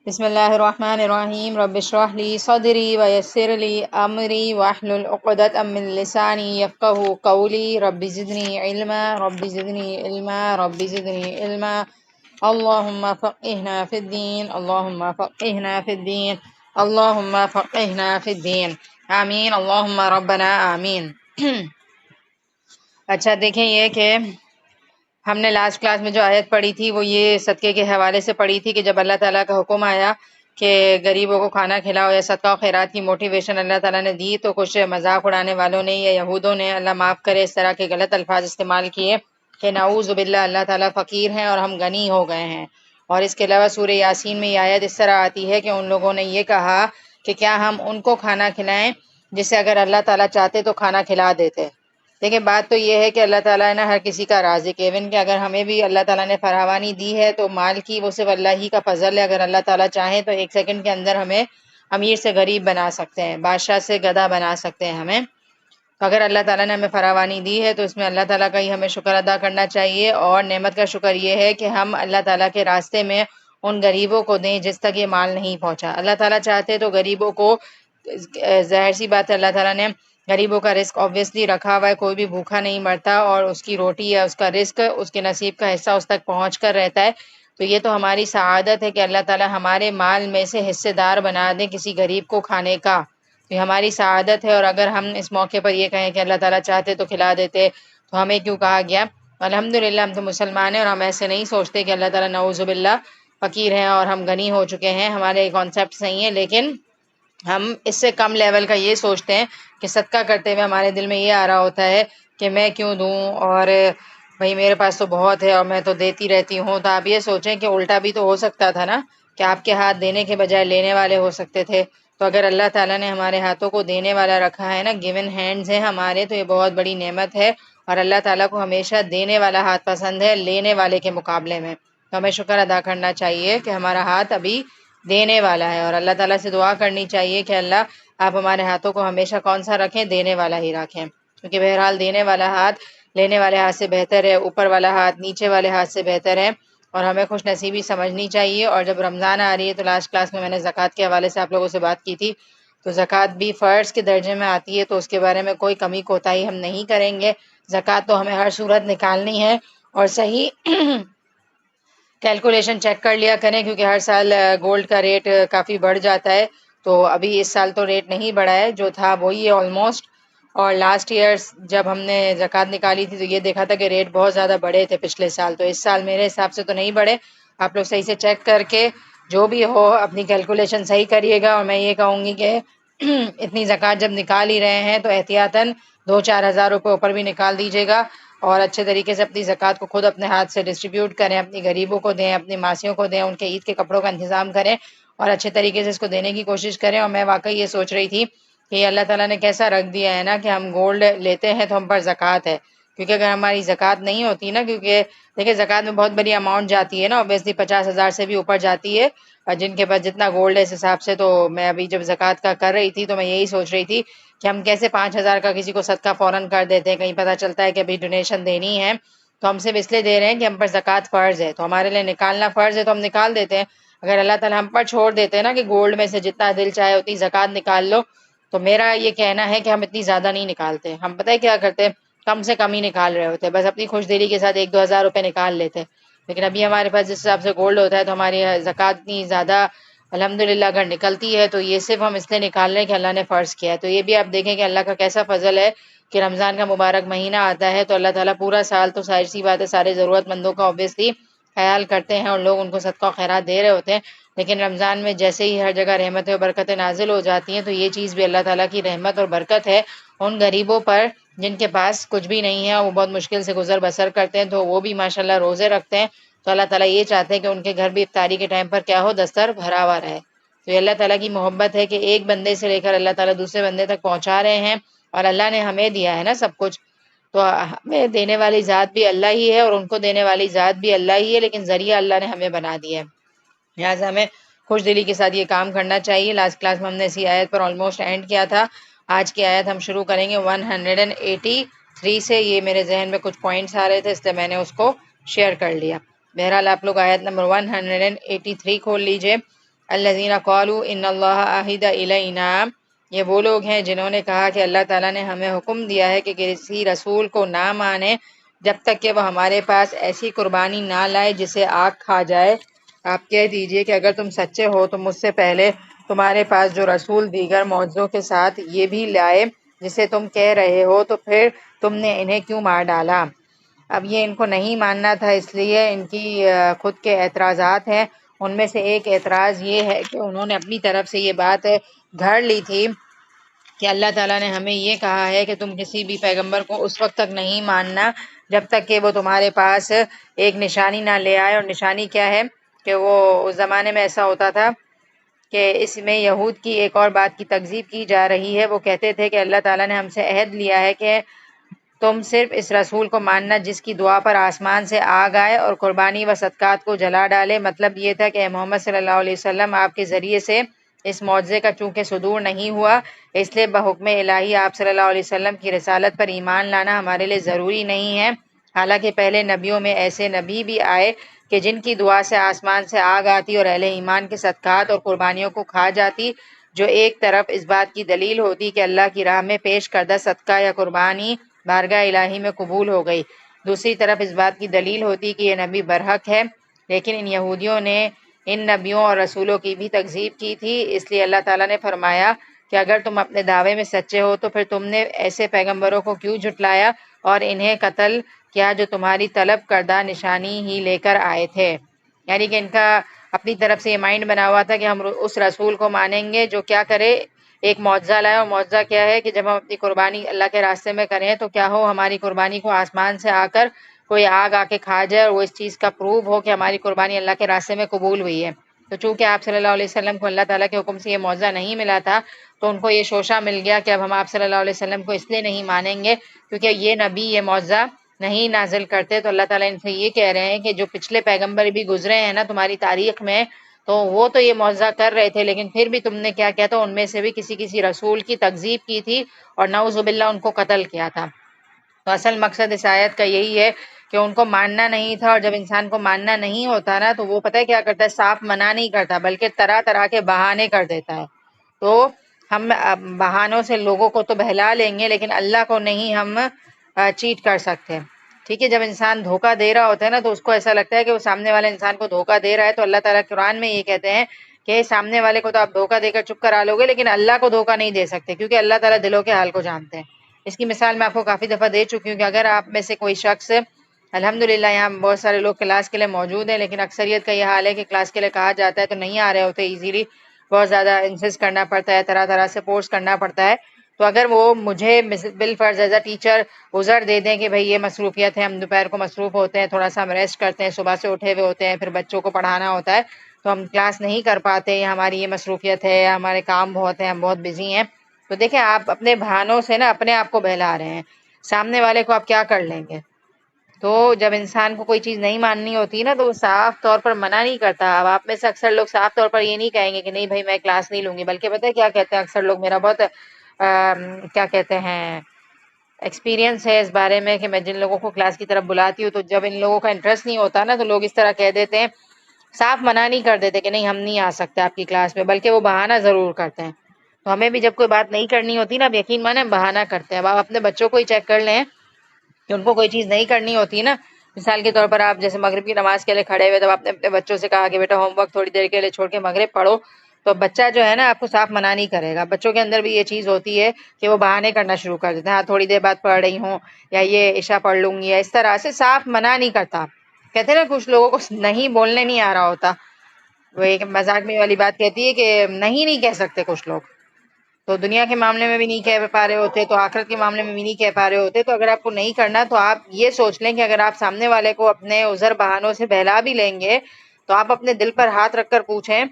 بسم اللہ الرحمن الرحیم رب اشرح لی صدری ویسر لی امری واحلل عقدۃ من لسانی یفقهوا قولی رب زدنی علما رب زدنی علما رب زدنی علما اللہم فقہنا فی الدین اللہم فقہنا فی الدین اللہم فقہنا فی الدین آمین اللہم ربنا آمین۔ اچھا دیکھیں یہ کہ ہم نے لاسٹ کلاس میں جو آیت پڑھی تھی وہ یہ صدقے کے حوالے سے پڑھی تھی کہ جب اللہ تعالیٰ کا حکم آیا کہ غریبوں کو کھانا کھلاؤ یا صدقہ و خیرات کی موٹیویشن اللہ تعالیٰ نے دی تو کچھ مذاق اڑانے والوں نے یا یہودوں نے، اللہ معاف کرے، اس طرح کے غلط الفاظ استعمال کیے کہ نعوذ باللہ اللہ تعالیٰ فقیر ہیں اور ہم غنی ہو گئے ہیں۔ اور اس کے علاوہ سورہ یاسین میں یہ آیت اس طرح آتی ہے کہ ان لوگوں نے یہ کہا کہ کیا ہم ان کو کھانا کھلائیں جسے اگر اللہ تعالیٰ چاہتے تو کھانا کھلا دیتے۔ دیکھیں بات تو یہ ہے کہ اللہ تعالیٰ نے ہر کسی کا رازق ہے، ایون کہ اگر ہمیں بھی اللہ تعالیٰ نے فراوانی دی ہے تو مال کی وہ صرف اللہ ہی کا فضل ہے۔ اگر اللہ تعالیٰ چاہیں تو ایک سیکنڈ کے اندر ہمیں امیر سے غریب بنا سکتے ہیں، بادشاہ سے گدھا بنا سکتے ہیں ہمیں۔ تو اگر اللہ تعالیٰ نے ہمیں فراوانی دی ہے تو اس میں اللہ تعالیٰ کا ہی ہمیں شکر ادا کرنا چاہیے، اور نعمت کا شکر یہ ہے کہ ہم اللہ تعالیٰ کے راستے میں ان غریبوں کو دیں جس تک یہ مال نہیں پہنچا۔ اللہ تعالیٰ چاہتے تو غریبوں کو، ظاہر سی بات ہے اللہ تعالیٰ نے غریبوں کا رزق آبویسلی رکھا ہوا ہے، کوئی بھی بھوکا نہیں مرتا اور اس کی روٹی یا اس کا رزق، اس کے نصیب کا حصہ اس تک پہنچ کر رہتا ہے۔ تو یہ تو ہماری سعادت ہے کہ اللہ تعالیٰ ہمارے مال میں سے حصے دار بنا دیں کسی غریب کو کھانے کا، یہ ہماری سعادت ہے۔ اور اگر ہم اس موقع پر یہ کہیں کہ اللہ تعالیٰ چاہتے تو کھلا دیتے تو ہمیں کیوں کہا گیا؟ الحمدللہ ہم تو مسلمان ہیں اور ہم ایسے نہیں سوچتے کہ اللہ تعالیٰ نعوذ باللہ فقیر ہیں اور ہم غنی ہو چکے ہیں، ہمارے کانسیپٹ صحیح ہیں، لیکن ہم اس سے کم لیول کا یہ سوچتے ہیں کہ صدقہ کرتے ہوئے ہمارے دل میں یہ آ رہا ہوتا ہے کہ میں کیوں دوں، اور بھئی میرے پاس تو بہت ہے اور میں تو دیتی رہتی ہوں۔ تو آپ یہ سوچیں کہ الٹا بھی تو ہو سکتا تھا نا، کہ آپ کے ہاتھ دینے کے بجائے لینے والے ہو سکتے تھے۔ تو اگر اللہ تعالیٰ نے ہمارے ہاتھوں کو دینے والا رکھا ہے نا، گیون ہینڈز ہیں ہمارے، تو یہ بہت بڑی نعمت ہے، اور اللہ تعالیٰ کو ہمیشہ دینے والا ہاتھ پسند ہے لینے والے کے مقابلے میں۔ تو ہمیں شکر ادا کرنا چاہیے کہ ہمارا ہاتھ ابھی دینے والا ہے، اور اللہ تعالیٰ سے دعا کرنی چاہیے کہ اللہ آپ ہمارے ہاتھوں کو ہمیشہ کون سا رکھیں؟ دینے والا ہی رکھیں، کیونکہ بہرحال دینے والا ہاتھ لینے والے ہاتھ سے بہتر ہے، اوپر والا ہاتھ نیچے والے ہاتھ سے بہتر ہے، اور ہمیں خوش نصیبی سمجھنی چاہیے۔ اور جب رمضان آ رہی ہے تو لاسٹ کلاس میں نے زکوٰۃ کے حوالے سے آپ لوگوں سے بات کی تھی، تو زکوٰۃ بھی فرض کے درجے میں آتی ہے، تو اس کے بارے میں کوئی کمی کوتاہی ہم نہیں کریں گے۔ زکوٰۃ تو ہمیں ہر صورت نکالنی ہے، اور صحیح کیلکولیشن چیک کر لیا کریں، کیونکہ ہر سال گولڈ کا ریٹ کافی بڑھ جاتا ہے۔ تو ابھی اس سال تو ریٹ نہیں بڑھا ہے، جو تھا وہی ہے آلموسٹ، اور لاسٹ ایئر جب ہم نے زکوٰۃ نکالی تھی تو یہ دیکھا تھا کہ ریٹ بہت زیادہ بڑھے تھے پچھلے سال، تو اس سال میرے حساب سے تو نہیں بڑھے۔ آپ لوگ صحیح سے چیک کر کے جو بھی ہو اپنی کیلکولیشن صحیح کریے گا، اور میں یہ کہوں گی کہ اتنی زکوٰۃ جب نکال ہی رہے ہیں تو احتیاطاً 2-4 ہزار روپے اوپر بھی نکال دیجیے گا، اور اچھے طریقے سے اپنی زکوٰۃ کو خود اپنے ہاتھ سے ڈسٹریبیوٹ کریں، اپنی غریبوں کو دیں، اپنی ماسیوں کو دیں، ان کے عید کے کپڑوں کا انتظام کریں، اور اچھے طریقے سے اس کو دینے کی کوشش کریں۔ اور میں واقعی یہ سوچ رہی تھی کہ یہ اللہ تعالیٰ نے کیسا رکھ دیا ہے نا کہ ہم گولڈ لیتے ہیں تو ہم پر زکوٰۃ ہے، کیونکہ اگر ہماری زکوٰۃ نہیں ہوتی نا، کیونکہ دیکھیں زکوٰۃ میں بہت بڑی اماؤنٹ جاتی ہے نا، اوبیسلی 50,000 سے بھی اوپر جاتی ہے، اور جن کے پاس جتنا گولڈ ہے اس حساب سے۔ تو میں ابھی جب زکوٰۃ کا کر رہی تھی تو میں یہی سوچ رہی تھی کہ ہم کیسے 5,000 کا کسی کو صدقہ فوراً کر دیتے ہیں، کہیں پتہ چلتا ہے کہ ابھی ڈونیشن دینی ہے تو ہم صرف اس لیے دے رہے ہیں کہ ہم پر زکوٰۃ فرض ہے، تو ہمارے لیے نکالنا فرض ہے تو ہم نکال دیتے ہیں۔ اگر اللہ تعالیٰ ہم پر چھوڑ دیتے ہیں نا کہ گولڈ میں سے جتنا دل چاہے اتنی زکوٰۃ نکال لو، تو میرا یہ کہنا ہے کہ ہم اتنی زیادہ نہیں نکالتے، ہم پتہ ہے کیا کرتے، کم سے کم ہی نکال رہے ہوتے، بس اپنی خوش دلی کے ساتھ 1-2 ہزار روپے نکال لیتے۔ لیکن ابھی ہمارے پاس جس حساب سے گولڈ ہوتا ہے تو ہماری زکوٰۃ اتنی زیادہ الحمدللہ اگر نکلتی ہے تو یہ صرف ہم اس لیے نکال رہے ہیں کہ اللہ نے فرض کیا ہے۔ تو یہ بھی آپ دیکھیں کہ اللہ کا کیسا فضل ہے کہ رمضان کا مبارک مہینہ آتا ہے تو اللہ تعالیٰ پورا سال تو ظاہر سی بات ہے سارے ضرورت مندوں کا اوبیسلی خیال کرتے ہیں اور لوگ ان کو صدقہ و خیرات دے رہے ہوتے ہیں، لیکن رمضان میں جیسے ہی ہر جگہ رحمتیں و برکتیں نازل ہو جاتی ہیں تو یہ چیز بھی اللہ تعالیٰ کی رحمت اور برکت ہے ان غریبوں پر جن کے پاس کچھ بھی نہیں ہے، وہ بہت مشکل سے گزر بسر کرتے ہیں، تو وہ بھی ماشاءاللہ روزے رکھتے ہیں، تو اللہ تعالیٰ یہ چاہتے ہیں کہ ان کے گھر بھی افطاری کے ٹائم پر کیا ہو، دستر بھرا ہوا رہے۔ تو یہ اللہ تعالیٰ کی محبت ہے کہ ایک بندے سے لے کر اللہ تعالیٰ دوسرے بندے تک پہنچا رہے ہیں، اور اللہ نے ہمیں دیا ہے نا سب کچھ، تو ہمیں دینے والی ذات بھی اللہ ہی ہے اور ان کو دینے والی ذات بھی اللہ ہی ہے، لیکن ذریعہ اللہ نے ہمیں بنا دیا ہے، لہٰذا ہمیں خوش دلی کے ساتھ یہ کام کرنا چاہیے۔ لاسٹ کلاس میں ہم نے اسی آیت پر آلموسٹ اینڈ کیا تھا، آج کی آیت ہم شروع کریں گے 183 سے۔ یہ میرے ذہن میں کچھ پوائنٹس آ رہے تھے اس لیے میں نے اس کو شیئر کر لیا۔ بہرحال آپ لوگ آیت نمبر 183 کھول لیجئے۔ الذین قالوا ان اللہ عہد الینا، یہ وہ لوگ ہیں جنہوں نے کہا کہ اللہ تعالیٰ نے ہمیں حکم دیا ہے کہ کسی رسول کو نہ مانے جب تک کہ وہ ہمارے پاس ایسی قربانی نہ لائے جسے آگ کھا جائے۔ آپ کہہ دیجئے کہ اگر تم سچے ہو تو مجھ سے پہلے تمہارے پاس جو رسول دیگر معجزوں کے ساتھ یہ بھی لائے جسے تم کہہ رہے ہو، تو پھر تم نے انہیں کیوں مار ڈالا؟ اب یہ ان کو نہیں ماننا تھا، اس لیے ان کی خود کے اعتراضات ہیں۔ ان میں سے ایک اعتراض یہ ہے کہ انہوں نے اپنی طرف سے یہ بات گھڑ لی تھی کہ اللہ تعالیٰ نے ہمیں یہ کہا ہے کہ تم کسی بھی پیغمبر کو اس وقت تک نہیں ماننا جب تک کہ وہ تمہارے پاس ایک نشانی نہ لے آئے۔ اور نشانی کیا ہے کہ وہ اس زمانے میں ایسا ہوتا تھا کہ اس میں یہود کی ایک اور بات کی تکذیب کی جا رہی ہے۔ وہ کہتے تھے کہ اللہ تعالیٰ نے ہم سے عہد لیا ہے کہ تم صرف اس رسول کو ماننا جس کی دعا پر آسمان سے آگ آئے اور قربانی و صدقات کو جلا ڈالے۔ مطلب یہ تھا کہ اے محمد صلی اللہ علیہ وسلم، آپ کے ذریعے سے اس معجزے کا چونکہ صدور نہیں ہوا، اس لیے بحکم الہی آپ صلی اللہ علیہ وسلم کی رسالت پر ایمان لانا ہمارے لیے ضروری نہیں ہے۔ حالانکہ پہلے نبیوں میں ایسے نبی بھی آئے کہ جن کی دعا سے آسمان سے آگ آتی اور اہل ایمان کے صدقات اور قربانیوں کو کھا جاتی، جو ایک طرف اس بات کی دلیل ہوتی کہ اللہ کی راہ میں پیش کردہ صدقہ یا قربانی بارگاہ الہی میں قبول ہو گئی، دوسری طرف اس بات کی دلیل ہوتی کہ یہ نبی برحق ہے۔ لیکن ان یہودیوں نے ان نبیوں اور رسولوں کی بھی تکذیب کی تھی، اس لیے اللہ تعالیٰ نے فرمایا کہ اگر تم اپنے دعوے میں سچے ہو تو پھر تم نے ایسے پیغمبروں کو کیوں جھٹلایا اور انہیں قتل کیا جو تمہاری طلب کردہ نشانی ہی لے کر آئے تھے۔ یعنی کہ ان کا اپنی طرف سے یہ مائنڈ بنا ہوا تھا کہ ہم اس رسول کو مانیں گے جو کیا کرے، ایک معجزہ لائے، اور معجزہ کیا ہے کہ جب ہم اپنی قربانی اللہ کے راستے میں کریں تو کیا ہو ہماری قربانی کو آسمان سے آ کر کوئی آگ آ کے کھا جائے اور وہ اس چیز کا پروو ہو کہ ہماری قربانی اللہ کے راستے میں قبول ہوئی ہے۔ تو چونکہ آپ صلی اللہ علیہ وسلم کو اللہ تعالیٰ کے حکم سے یہ معجزہ نہیں ملا تھا، تو ان کو یہ شوشہ مل گیا کہ اب ہم آپ صلی اللہ علیہ وسلم کو اس لیے نہیں مانیں گے کیونکہ یہ نبی یہ معجزہ نہیں نازل کرتے۔ تو اللہ تعالیٰ ان سے یہ کہہ رہے ہیں کہ جو پچھلے پیغمبر بھی گزرے ہیں نا تمہاری تاریخ میں، تو وہ تو یہ معجزہ کر رہے تھے، لیکن پھر بھی تم نے کیا کیا تھا، ان میں سے بھی کسی رسول کی تکذیب کی تھی اور نعوذ باللہ ان کو قتل کیا تھا۔ تو اصل مقصد اس آیت کا یہی ہے کہ ان کو ماننا نہیں تھا، اور جب انسان کو ماننا نہیں ہوتا نا تو وہ پتہ ہے کیا کرتا ہے، صاف منع نہیں کرتا بلکہ طرح طرح کے بہانے کر دیتا ہے۔ تو ہم بہانوں سے لوگوں کو تو بہلا لیں گے لیکن اللہ کو نہیں ہم چیٹ کر سکتے۔ ٹھیک ہے، جب انسان دھوکہ دے رہا ہوتا ہے نا تو اس کو ایسا لگتا ہے کہ وہ سامنے والے انسان کو دھوکہ دے رہا ہے، تو اللہ تعالیٰ قرآن میں یہ کہتے ہیں کہ سامنے والے کو تو آپ دھوکہ دے کر چپ کرا لو گے لیکن اللہ کو دھوکہ نہیں دے سکتے، کیونکہ اللہ تعالیٰ دلوں کے حال کو جانتے ہیں۔ اس کی مثال میں آپ کو کافی دفعہ دے چکی ہوں کہ اگر آپ میں سے کوئی شخص، الحمدللہ یہاں بہت سارے لوگ کلاس کے لیے موجود ہیں لیکن اکثریت کا یہ حال ہے کہ کلاس کے لیے کہا جاتا ہے تو نہیں آ رہے ہوتے ایزیلی، بہت زیادہ انسسٹ کرنا پڑتا ہے، طرح طرح سے فورس کرنا پڑتا ہے۔ تو اگر وہ مجھے بالفرض ایز اے ٹیچر عذر دے دیں کہ بھئی یہ مصروفیت ہے، ہم دوپہر کو مصروف ہوتے ہیں، تھوڑا سا ہم ریسٹ کرتے ہیں، صبح سے اٹھے ہوئے ہوتے ہیں، پھر بچوں کو پڑھانا ہوتا ہے تو ہم کلاس نہیں کر پاتے، یا ہماری یہ مصروفیت ہے، یا ہمارے کام بہت ہیں، ہم بہت بزی ہیں، تو دیکھیں آپ اپنے بہانوں سے نا اپنے آپ کو بہلا رہے ہیں، سامنے والے کو آپ کیا کر لیں گے۔ تو جب انسان کو کوئی چیز نہیں ماننی ہوتی نا تو وہ صاف طور پر منع نہیں کرتا۔ اب آپ میں سے اکثر لوگ صاف طور پر یہ نہیں کہیں گے کہ نہیں بھائی میں کلاس نہیں لوں گی، بلکہ پتہ ہے کیا کہتے ہیں اکثر لوگ، میرا بہت کیا کہتے ہیں ایکسپیرینس ہے اس بارے میں کہ میں جن لوگوں کو کلاس کی طرف بلاتی ہوں تو جب ان لوگوں کا انٹرسٹ نہیں ہوتا نا تو لوگ اس طرح کہہ دیتے ہیں، صاف منع نہیں کر دیتے کہ نہیں ہم نہیں آ سکتے آپ کی کلاس میں، بلکہ وہ بہانہ ضرور کرتے ہیں۔ تو ہمیں بھی جب کوئی بات نہیں کرنی ہوتی نا، اب یقین مانیں بہانہ کرتے ہیں۔ اب آپ اپنے بچوں کو ہی چیک کر لیں کہ ان کو کوئی چیز نہیں کرنی ہوتی نا، مثال کے طور پر آپ جیسے مغرب کی نماز کے لیے کھڑے ہوئے، تب آپ نے اپنے بچوں سے کہا کہ بیٹا ہوم ورک تھوڑی دیر کے لیے چھوڑ کے مغرب پڑھو، تو بچہ جو ہے نا آپ کو صاف منع نہیں کرے گا۔ بچوں کے اندر بھی یہ چیز ہوتی ہے کہ وہ بہانے کرنا شروع کر دیتے ہیں، ہاں تھوڑی دیر بعد پڑھ رہی ہوں، یا یہ عشاء پڑھ لوں گی، یا اس طرح سے صاف منع نہیں کرتا۔ کہتے ہیں نا کچھ لوگوں کو نہیں بولنے نہیں آ رہا ہوتا، وہ ایک مذاق میں والی بات کہتی ہے کہ نہیں کہہ سکتے کچھ لوگ، تو دنیا کے معاملے میں بھی نہیں کہہ پا رہے ہوتے تو آخرت کے معاملے میں بھی نہیں کہہ پا رہے ہوتے۔ تو اگر آپ کو نہیں کرنا تو آپ یہ سوچ لیں کہ اگر آپ سامنے والے کو اپنے عذر بہانوں سے بہلا بھی لیں گے تو آپ اپنے دل پر ہاتھ رکھ کر پوچھیں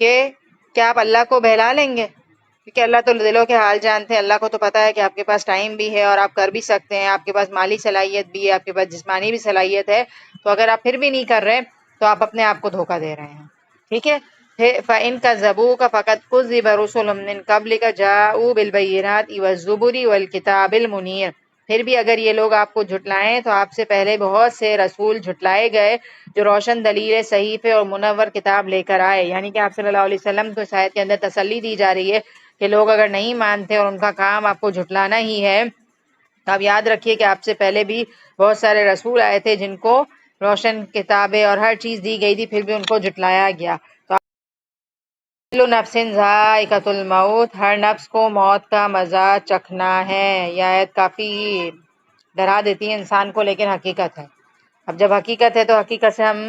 کہ کیا آپ اللہ کو بہلا لیں گے، کیونکہ اللہ تو دلوں کے حال جانتے ہیں، اللہ کو تو پتہ ہے کہ آپ کے پاس ٹائم بھی ہے اور آپ کر بھی سکتے ہیں، آپ کے پاس مالی صلاحیت بھی ہے، آپ کے پاس جسمانی بھی صلاحیت ہے، تو اگر آپ پھر بھی نہیں کر رہے تو آپ اپنے آپ کو دھوکہ دے رہے ہیں۔ ٹھیک ہے، فَإِن كَذَّبُوكَ فَقَدْ كُذِّبَ رُسُلٌ مِّن قَبْلِكَ جَاءُوا بِالْبَيِّنَاتِ وَالزُّبُرِ وَالْكِتَابِ الْمُنِيرِ۔ پھر بھی اگر یہ لوگ آپ کو جھٹلائیں تو آپ سے پہلے بہت سے رسول جھٹلائے گئے جو روشن دلیل صحیفے اور منور کتاب لے کر آئے. یعنی کہ آپ صلی اللہ علیہ وسلم کو اس آیت کے اندر تسلی دی جا رہی ہے کہ لوگ اگر نہیں مانتے اور ان کا کام آپ کو جھٹلانا ہی ہے تو آپ یاد رکھیے کہ آپ سے پہلے بھی بہت سارے رسول آئے تھے جن کو روشن کتابیں اور ہر چیز دی گئی تھی، پھر بھی ان کو جھٹلایا گیا. تو کل نفس ذائقۃ الموت، ہر نفس کو موت کا مزہ چکھنا ہے. یہ آیت کافی ڈرا دیتی ہے انسان کو، لیکن حقیقت ہے. اب جب حقیقت ہے تو حقیقت سے ہم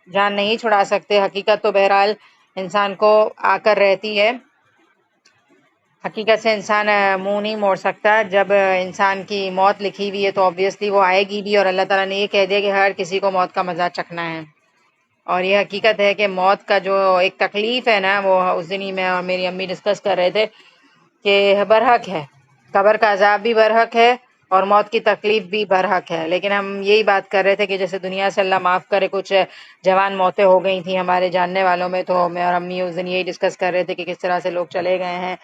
جان نہیں چھڑا سکتے. حقیقت تو بہرحال انسان کو آ کر رہتی ہے، حقیقت سے انسان منہ نہیں موڑ سکتا. جب انسان کی موت لکھی ہوئی ہے تو آبویسلی وہ آئے گی بھی، اور اللہ تعالیٰ نے یہ کہہ دیا کہ ہر کسی کو موت کا مزہ چکھنا ہے. اور یہ حقیقت ہے کہ موت کا جو ایک تکلیف ہے نا، وہ اس دن ہی میں اور میری امی ڈسکس کر رہے تھے کہ برحق ہے. قبر کا عذاب بھی برحق ہے اور موت کی تکلیف بھی برحق ہے. لیکن ہم یہی بات کر رہے تھے کہ جیسے دنیا سے اللہ معاف کرے کچھ جوان موتیں ہو گئی تھیں ہمارے جاننے والوں میں، تو میں اور امی اس دن یہی ڈسکس کر رہے تھے کہ کس طرح سے لوگ چلے گئے ہیں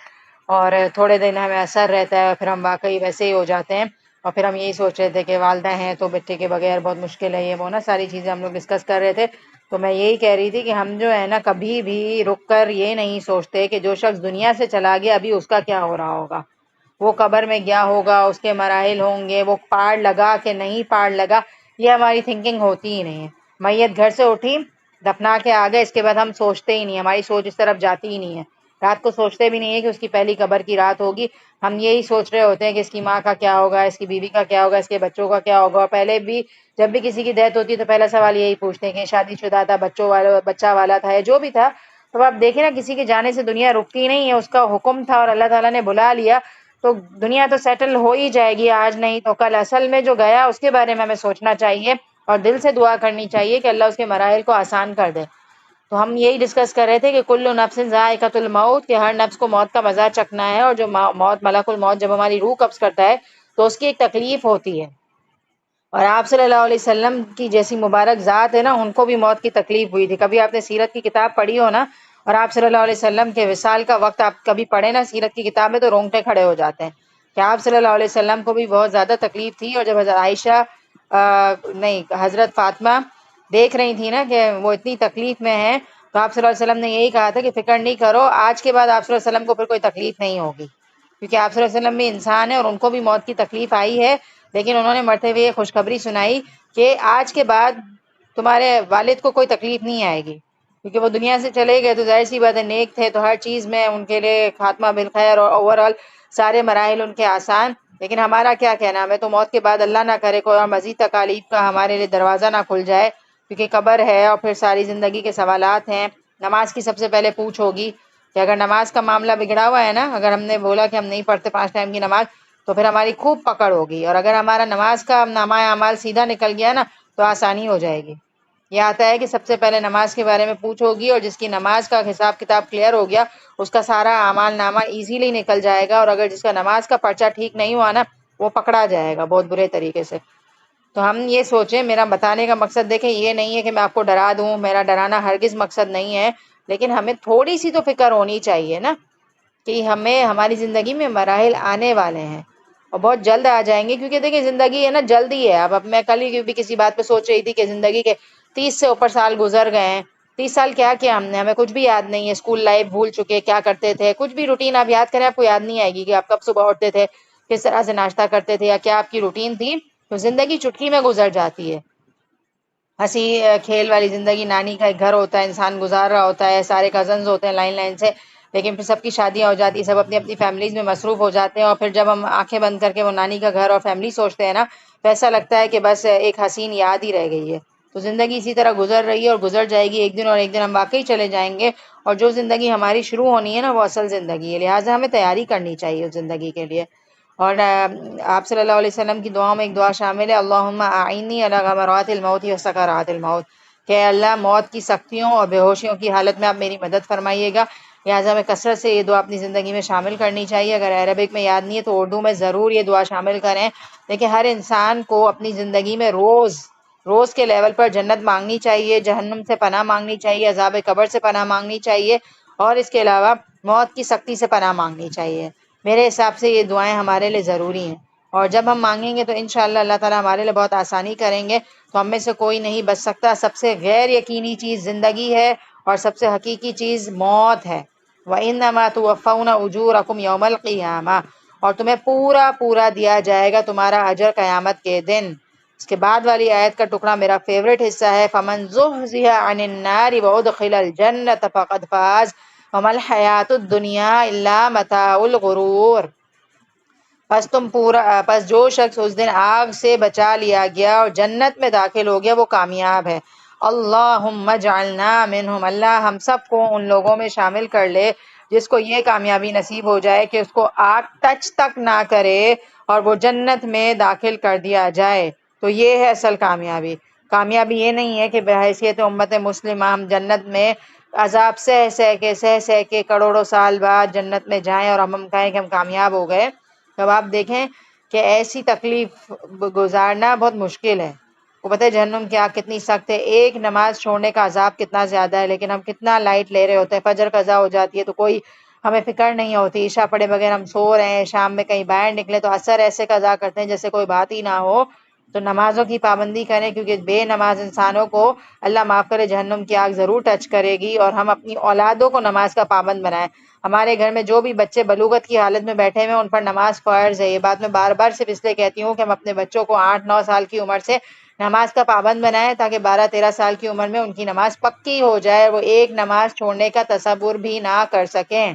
اور تھوڑے دن ہمیں اثر رہتا ہے اور پھر ہم واقعی ویسے ہی ہو جاتے ہیں. اور پھر ہم یہی سوچ رہے تھے کہ والدہ ہیں تو بچے کے بغیر بہت مشکل ہے، یہ وہ نا ساری چیزیں ہم لوگ ڈسکس کر رہے تھے. تو میں یہی کہہ رہی تھی کہ ہم جو ہے نا کبھی بھی رک کر یہ نہیں سوچتے کہ جو شخص دنیا سے چلا گیا ابھی اس کا کیا ہو رہا ہوگا، وہ قبر میں گیا ہوگا، اس کے مراحل ہوں گے، وہ پاڑ لگا کہ نہیں پاڑ لگا، یہ ہماری تھنکنگ ہوتی ہی نہیں ہے. میت گھر سے اٹھی، دفنا کے آ گئے، اس کے بعد ہم سوچتے ہی نہیں، ہماری سوچ اس طرف جاتی ہی نہیں ہے. رات کو سوچتے بھی نہیں ہے کہ اس کی پہلی قبر کی رات ہوگی. ہم یہی سوچ رہے ہوتے ہیں کہ اس کی ماں کا کیا ہوگا، اس کی بیوی کا کیا ہوگا، اس کے بچوں کا کیا ہوگا. پہلے بھی جب بھی کسی کی ڈیتھ ہوتی ہے تو پہلا سوال یہی پوچھتے ہیں کہ شادی شدہ تھا، بچہ والا تھا، جو بھی تھا. تو آپ دیکھیں نا کسی کے جانے سے دنیا رکتی نہیں ہے، اس کا حکم تھا اور اللہ تعالیٰ نے بلا لیا تو دنیا تو سیٹل ہو ہی جائے گی آج نہیں تو کل. اصل میں جو گیا اس کے بارے میں ہمیں سوچنا چاہیے اور دل سے دعا کرنی چاہیے کہ اللہ اس کے مراحل کو آسان کر دے. تو ہم یہی ڈسکس کر رہے تھے کہ کل نفس ذائقۃ الموت، کہ ہر نفس کو موت کا مزہ چکھنا ہے. اور جو موت، ملک الموت جب ہماری روح قبض کرتا ہے تو اس کی ایک تکلیف ہوتی ہے. اور آپ صلی اللہ علیہ وسلم کی جیسی مبارک ذات ہے نا، ان کو بھی موت کی تکلیف ہوئی تھی. کبھی آپ نے سیرت کی کتاب پڑھی ہو نا، اور آپ صلی اللہ علیہ وسلم کے وصال کا وقت آپ کبھی پڑھیں نا سیرت کی کتاب میں، تو رونگٹے کھڑے ہو جاتے ہیں کہ آپ صلی اللہ علیہ وسلم کو بھی بہت زیادہ تکلیف تھی. اور جب حضرت عائشہ نہیں حضرت فاطمہ دیکھ رہی تھی نا کہ وہ اتنی تکلیف میں ہیں، تو آپ صلی اللہ علیہ وسلم نے یہی کہا تھا کہ فکر نہیں کرو، آج کے بعد آپ صلی اللہ علیہ وسلم کو پھر کوئی تکلیف نہیں ہوگی، کیونکہ آپ صلی اللہ علیہ وسلم بھی انسان ہے اور ان کو بھی موت کی تکلیف آئی ہے. لیکن انہوں نے مرتے ہوئے یہ خوشخبری سنائی کہ آج کے بعد تمہارے والد کو کوئی تکلیف نہیں آئے گی، کیونکہ وہ دنیا سے چلے گئے تو ظاہر سی بات ہے، نیک تھے تو ہر چیز میں ان کے لیے خاتمہ بالخیر اور اوور آل سارے مراحل ان کے آسان. لیکن ہمارا کیا کہنا، ہمیں تو موت کے بعد اللہ نہ کرے کوئی اور مزید تکالیف کا ہمارے لیے دروازہ نہ کھل جائے، کیونکہ قبر ہے اور پھر ساری زندگی کے سوالات ہیں. نماز کی سب سے پہلے پوچھ ہوگی کہ اگر نماز کا معاملہ بگڑا ہوا ہے نا، اگر ہم نے بولا کہ ہم نہیں پڑھتے 5 ٹائم کی نماز، تو پھر ہماری خوب پکڑ ہوگی. اور اگر ہمارا نماز کا نامہ اعمال سیدھا نکل گیا نا تو آسانی ہو جائے گی. یہ آتا ہے کہ سب سے پہلے نماز کے بارے میں پوچھ ہوگی، اور جس کی نماز کا حساب کتاب کلیئر ہو گیا اس کا سارا اعمال نامہ ایزیلی نکل جائے گا. اور اگر جس کا نماز کا پرچہ ٹھیک نہیں ہوا نا، وہ پکڑا جائے گا بہت برے طریقے سے. تو ہم یہ سوچیں، میرا بتانے کا مقصد دیکھیں یہ نہیں ہے کہ میں آپ کو ڈرا دوں، میرا ڈرانا ہرگز مقصد نہیں ہے، لیکن ہمیں تھوڑی سی تو فکر ہونی چاہیے نا کہ ہمیں ہماری زندگی میں مراحل آنے والے ہیں اور بہت جلد آ جائیں گے. کیونکہ دیکھیں زندگی ہے نا جلدی ہے. اب میں کل ہی بھی کسی بات پہ سوچ رہی تھی کہ زندگی کے 30 سے اوپر سال گزر گئے ہیں. 30 سال کیا کیا ہم نے، ہمیں کچھ بھی یاد نہیں ہے. اسکول لائف بھول چکے، کیا کرتے تھے، کچھ بھی روٹین آپ یاد کریں آپ کو یاد نہیں آئے گی کہ آپ کب صبح اٹھتے تھے، کس طرح سے ناشتہ کرتے تھے، یا کیا آپ کی روٹین تھی. تو زندگی چٹکی میں گزر جاتی ہے. ہنسی کھیل والی زندگی، نانی کا ایک گھر ہوتا ہے، انسان گزار رہا ہوتا ہے، سارے کزنز ہوتے ہیں لائن لائن سے، لیکن پھر سب کی شادیاں ہو جاتی ہیں، سب اپنی اپنی فیملیز میں مصروف ہو جاتے ہیں. اور پھر جب ہم آنکھیں بند کر کے وہ نانی کا گھر اور فیملی سوچتے ہیں نا، تو ایسا لگتا ہے کہ بس ایک حسین یاد ہی رہ گئی ہے. تو زندگی اسی طرح گزر رہی ہے اور گزر جائے گی ایک دن، اور ایک دن ہم واقعی چلے جائیں گے. اور جو زندگی ہماری شروع ہونی ہے نا وہ اصل زندگی ہے، لہٰذا ہمیں تیاری کرنی چاہیے اس زندگی کے لیے. اور آپ صلی اللہ علیہ وسلم کی دعاؤں میں ایک دعا شامل ہے، اللہم اعنی علی غمرات الموت و سکرات الموت، کہ اللہ موت کی سختیوں اور بے ہوشیوں کی حالت میں آپ میری مدد فرمائیے گا. لہٰذا ہمیں کثرت سے یہ دعا اپنی زندگی میں شامل کرنی چاہیے. اگر عربک میں یاد نہیں ہے تو اردو میں ضرور یہ دعا شامل کریں. لیکن ہر انسان کو اپنی زندگی میں روز روز کے لیول پر جنت مانگنی چاہیے، جہنم سے پناہ مانگنی چاہیے، عذاب قبر سے پناہ مانگنی چاہیے، اور اس کے علاوہ موت کی سختی سے پناہ مانگنی چاہیے. میرے حساب سے یہ دعائیں ہمارے لیے ضروری ہیں. اور جب ہم مانگیں گے تو انشاءاللہ اللہ تعالیٰ ہمارے لیے بہت آسانی کریں گے. تو ہم میں سے کوئی نہیں بچ سکتا. سب سے غیر یقینی چیز زندگی ہے اور سب سے حقیقی چیز موت ہے. وَإِنَّمَا تُوَفَّوْنَ أُجُورَكُمْ يَوْمَ الْقِيَامَةِ، اور تمہیں پورا پورا دیا جائے گا تمہارا اجر قیامت کے دن. اس کے بعد والی آیت کا ٹکڑا میرا فیوریٹ حصہ ہے. فَمَنْ زُحْزِحَ عَنِ النَّارِ وَأُدْخِلَ الْجَنَّةَ فَقَدْ فَازَ وَمَا الْحَيَاةُ الدُّنْيَا إِلَّا مَتَاعُ الْغُرُورِ. پس جو شخص اس دن آگ سے بچا لیا گیا اور جنت میں داخل ہو گیا وہ کامیاب ہے. اللہم اجعلنا منہم، اللہ ہم سب کو ان لوگوں میں شامل کر لے جس کو یہ کامیابی نصیب ہو جائے کہ اس کو آگ ٹچ تک نہ کرے اور وہ جنت میں داخل کر دیا جائے. تو یہ ہے اصل کامیابی. کامیابی یہ نہیں ہے کہ بحیثیت امت مسلمہ ہم جنت میں عذاب سہ کے کروڑوں سال بعد جنت میں جائیں اور ہم کہیں کہ ہم کامیاب ہو گئے. تب آپ دیکھیں کہ ایسی تکلیف گزارنا بہت مشکل ہے. کو پتہ ہے جہنم کی آگ کتنی سخت ہے. ایک نماز چھوڑنے کا عذاب کتنا زیادہ ہے، لیکن ہم کتنا لائٹ لے رہے ہوتے ہیں. فجر قضا ہو جاتی ہے تو کوئی ہمیں فکر نہیں ہوتی، عشاء پڑھے بغیر ہم سو رہے ہیں، شام میں کہیں باہر نکلے تو عصر ایسے قضا کرتے ہیں جیسے کوئی بات ہی نہ ہو. تو نمازوں کی پابندی کریں، کیونکہ بے نماز انسانوں کو اللہ معاف کرے جہنم کی آگ ضرور ٹچ کرے گی. اور ہم اپنی اولادوں کو نماز کا پابند بنائیں. ہمارے گھر میں جو بھی بچے بلوغت کی حالت میں بیٹھے ہوئے ہیں ان پر نماز فرض ہے. یہ بات میں بار بار صرف اس لیے کہتی ہوں کہ ہم اپنے بچوں کو 8-9 سال کی عمر سے نماز کا پابند بنائیں تاکہ 12-13 سال کی عمر میں ان کی نماز پکی ہو جائے، وہ ایک نماز چھوڑنے کا تصور بھی نہ کر سکیں.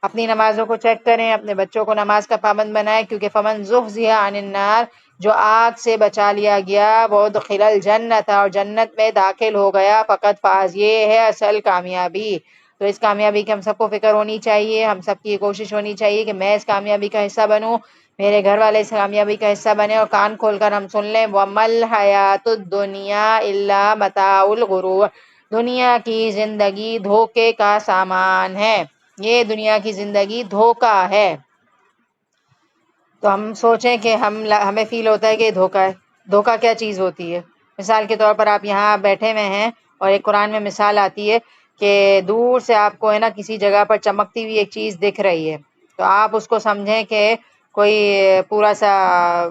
اپنی نمازوں کو چیک کریں، اپنے بچوں کو نماز کا پابند بنائیں، کیونکہ فمن زحزح عن النار، جو آگ سے بچا لیا گیا، وہ دخل الجنت، اور جنت میں داخل ہو گیا، فقط فاز، یہ ہے اصل کامیابی. تو اس کامیابی کی ہم سب کو فکر ہونی چاہیے. ہم سب کی کوشش ہونی چاہیے کہ میں اس کامیابی کا حصہ بنوں، میرے گھر والے اس کامیابی کا حصہ بنے، اور کان کھول کر ہم سن لیں وَمَا الْحَيَاةُ الدُّنْيَا إِلَّا مَتَاعُ الْغُرُورِ، دنیا کی زندگی دھوکے کا سامان ہے. یہ دنیا کی زندگی دھوکا ہے. تو ہم سوچیں کہ ہمیں فیل ہوتا ہے کہ یہ دھوکا ہے. دھوکا کیا چیز ہوتی ہے؟ مثال کے طور پر آپ یہاں بیٹھے ہوئے ہیں اور ایک قرآن میں مثال آتی ہے کہ دور سے آپ کو ہے نا کسی جگہ پر چمکتی ہوئی ایک چیز دکھ رہی ہے، تو آپ اس کو سمجھیں کہ کوئی پورا سا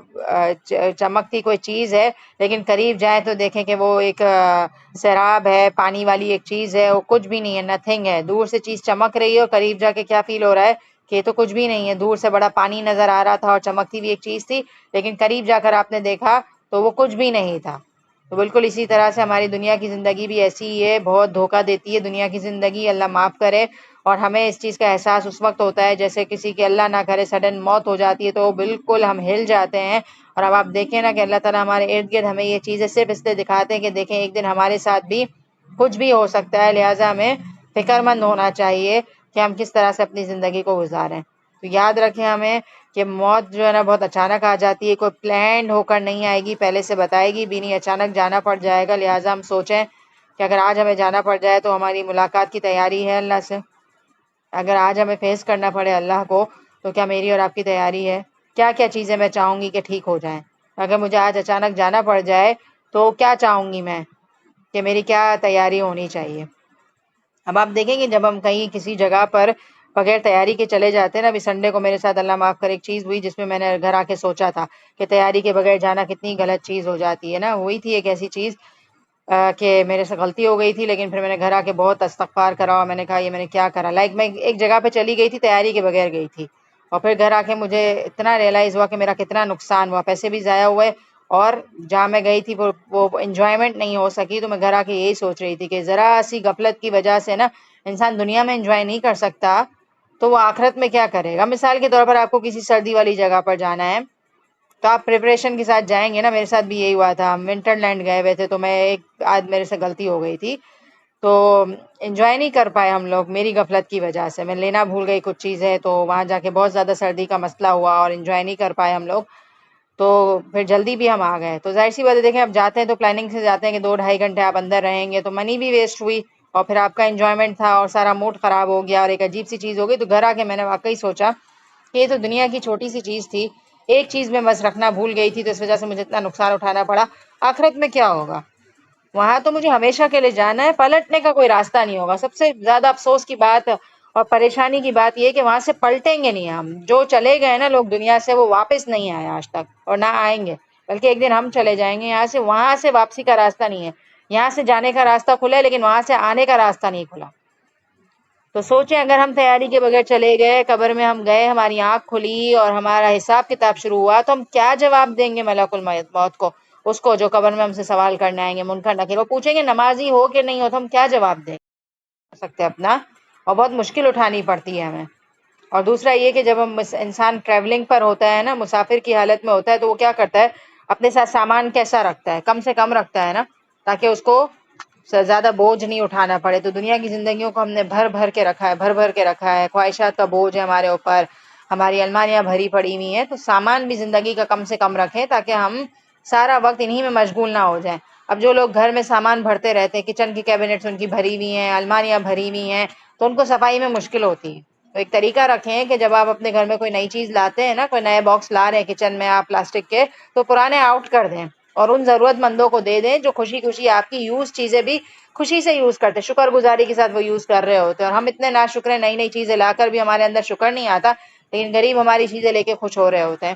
چمکتی کوئی چیز ہے، لیکن قریب جائیں تو دیکھیں کہ وہ ایک سیراب ہے، پانی والی ایک چیز ہے، وہ کچھ بھی نہیں ہے، نتھنگ ہے. دور سے چیز چمک رہی ہے اور قریب جا کے کیا فیل ہو رہا ہے کہ یہ تو کچھ بھی نہیں ہے. دور سے بڑا پانی نظر آ رہا تھا اور چمکتی ہوئی ایک چیز تھی، لیکن قریب جا کر آپ نے دیکھا تو وہ کچھ بھی نہیں تھا. تو بالکل اسی طرح سے ہماری دنیا کی زندگی بھی ایسی ہی ہے، بہت دھوکہ دیتی ہے دنیا کی زندگی. اللہ معاف کرے. اور ہمیں اس چیز کا احساس اس وقت ہوتا ہے جیسے کسی کی اللہ نہ کرے سڈن موت ہو جاتی ہے، تو بالکل ہم ہل جاتے ہیں. اور اب آپ دیکھیں نا کہ اللہ تعالیٰ ہمارے ارد گرد ہمیں یہ چیزیں صرف اس لیے دکھاتے ہیں کہ دیکھیں ایک دن ہمارے ساتھ بھی کچھ بھی ہو سکتا ہے، لہٰذا ہمیں فکر مند ہونا چاہیے کہ ہم کس طرح سے اپنی زندگی کو گزاریں. تو یاد رکھیں ہمیں کہ موت جو ہے نا بہت اچانک آ جاتی ہے، کوئی پلانڈ ہو کر نہیں آئے گی، پہلے سے بتائے گی بھی نہیں، اچانک جانا پڑ جائے گا. لہٰذا ہم سوچیں کہ اگر آج ہمیں جانا پڑ جائے تو ہماری ملاقات کی تیاری ہے اللہ سے. اگر آج ہمیں فیس کرنا پڑے اللہ کو تو کیا میری اور آپ کی تیاری ہے؟ کیا کیا چیزیں میں چاہوں گی کہ ٹھیک ہو جائیں؟ اگر مجھے آج اچانک جانا پڑ جائے تو کیا چاہوں گی میں کہ میری کیا تیاری ہونی چاہیے؟ اب آپ دیکھیں گے جب ہم کہیں کسی جگہ پر بغیر تیاری کے چلے جاتے ہیں نا، ابھی سنڈے کو میرے ساتھ اللہ معاف کر ایک چیز ہوئی جس میں میں نے گھر آ کے سوچا تھا کہ تیاری کے بغیر جانا کتنی غلط چیز ہو جاتی ہے نا. ہوئی تھی ایک ایسی چیز کہ میرے سے غلطی ہو گئی تھی، لیکن پھر میں نے گھر آ کے بہت استغفار کرا اور میں نے کہا یہ میں نے کیا کرا. میں ایک جگہ پہ چلی گئی تھی تیاری کے بغیر گئی تھی، اور پھر گھر آ کے مجھے اتنا ریئلائز ہوا کہ میرا کتنا نقصان ہوا، پیسے بھی ضائع ہوئے، اور جہاں میں گئی تھی وہ انجوائمنٹ نہیں ہو سکی. تو میں گھر آ کے یہی سوچ رہی تھی کہ ذرا سی غفلت کی وجہ سے نا انسان دنیا میں انجوائے نہیں کر سکتا تو وہ آخرت میں کیا کرے گا. مثال کے طور پر آپ کو کسی سردی والی جگہ پر جانا ہے تو آپ پریپریشن کے ساتھ جائیں گے نا. میرے ساتھ بھی یہی ہوا تھا، ہم ونٹر لینڈ گئے ہوئے تھے تو میں آج میرے سے غلطی ہو گئی تھی تو انجوائے نہیں کر پائے ہم لوگ میری غفلت کی وجہ سے. میں لینا بھول گئی کچھ چیزیں، تو وہاں جا کے بہت زیادہ سردی کا مسئلہ ہوا اور انجوائے نہیں کر پائے ہم لوگ. تو پھر جلدی بھی ہم آ گئے. تو ظاہر سی بات ہے، دیکھیں اب جاتے ہیں تو پلاننگ سے جاتے ہیں کہ 2-2.5 گھنٹے آپ اندر رہیں گے، تو منی بھی ویسٹ ہوئی اور پھر آپ کا انجوائمنٹ تھا اور سارا موڈ خراب ہو گیا اور ایک عجیب سی چیز ہو گئی. تو گھر آ کے میں نے واقعی سوچا کہ یہ تو دنیا کی چھوٹی سی چیز تھی، ایک چیز میں بس رکھنا بھول گئی تھی تو اس وجہ سے مجھے اتنا نقصان اٹھانا پڑا. آخرت میں کیا ہوگا؟ وہاں تو مجھے ہمیشہ کے لیے جانا ہے، پلٹنے کا کوئی راستہ نہیں ہوگا. سب سے زیادہ افسوس کی بات اور پریشانی کی بات یہ کہ وہاں سے پلٹیں گے نہیں ہم، جو چلے گئے نا لوگ دنیا سے وہ واپس نہیں آئے آج تک اور نہ آئیں گے، بلکہ ایک دن ہم چلے جائیں گے یہاں سے، وہاں سے واپسی کا راستہ نہیں ہے، یہاں سے جانے کا راستہ کھلا ہے لیکن وہاں سے آنے کا راستہ نہیں کھلا۔ تو سوچیں اگر ہم تیاری کے بغیر چلے گئے، قبر میں ہم گئے، ہماری آنکھ کھلی اور ہمارا حساب کتاب شروع ہوا تو ہم کیا جواب دیں گے ملک الموت کو، اس کو جو قبر میں ہم سے سوال کرنے آئیں گے، منکر نکیر، وہ پوچھیں گے نمازی ہو کہ نہیں ہو، تو ہم کیا جواب دیں سکتے اپنا، اور بہت مشکل اٹھانی پڑتی ہے ہمیں۔ اور دوسرا یہ کہ جب ہم انسان ٹریولنگ پر ہوتا ہے نا، مسافر کی حالت میں ہوتا ہے، تو وہ کیا کرتا ہے اپنے ساتھ سامان کیسا رکھتا ہے، کم سے کم رکھتا ہے نا، تاکہ اس کو زیادہ بوجھ نہیں اٹھانا پڑے۔ تو دنیا کی زندگیوں کو ہم نے بھر بھر کے رکھا ہے، بھر بھر کے رکھا ہے، خواہشات کا بوجھ ہے ہمارے اوپر، ہماری الماریاں بھری پڑی ہوئی ہیں، تو سامان بھی زندگی کا کم سے کم رکھیں تاکہ ہم سارا وقت انہی میں مشغول نہ ہو جائیں۔ اب جو لوگ گھر میں سامان بھرتے رہتے ہیں، کچن کی کیبنٹس ان کی بھری ہوئی ہیں، الماریاں بھری ہوئی ہیں، تو ان کو صفائی میں مشکل ہوتی ہے۔ تو ایک طریقہ رکھیں کہ جب آپ اپنے گھر میں کوئی نئی چیز لاتے ہیں نا، کوئی نئے باکس لا رہے ہیں کچن میں آپ پلاسٹک کے، تو پرانے آؤٹ کر دیں اور ان ضرورت مندوں کو دے دیں جو خوشی خوشی آپ کی یوز چیزیں بھی خوشی سے یوز کرتے، شکر گزاری کے ساتھ وہ یوز کر رہے ہوتے ہیں۔ اور ہم اتنے ناشکر ہیں، نئی نئی چیزیں لا کر بھی ہمارے اندر شکر نہیں آتا، لیکن غریب ہماری چیزیں لے کے خوش ہو رہے ہوتے ہیں،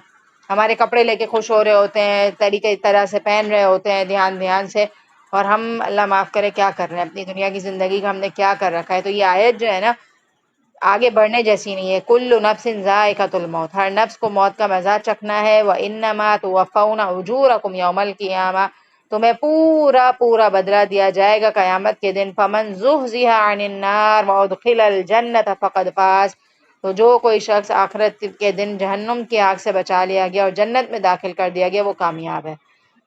ہمارے کپڑے لے کے خوش ہو رہے ہوتے ہیں، طریقے طرح سے پہن رہے ہوتے ہیں، دھیان دھیان سے، اور ہم اللہ معاف کرے کیا کر رہے ہیں اپنی دنیا کی زندگی کا، ہم نے کیا کر رکھا ہے۔ تو یہ آیت جو ہے نا آگے بڑھنے جیسی نہیں ہے، کل نفس ذائقۃ الموت، ہر نفس کو موت کا مزہ چکھنا ہے، وانما توفون اجورکم یوم القیامہ، تمہیں پورا پورا بدلہ دیا جائے گا قیامت کے دن، فمن زحزح عن النار وادخل الجنۃ فقد فاز، تو جو کوئی شخص آخرت کے دن جہنم کی آگ سے بچا لیا گیا اور جنت میں داخل کر دیا گیا وہ کامیاب ہے۔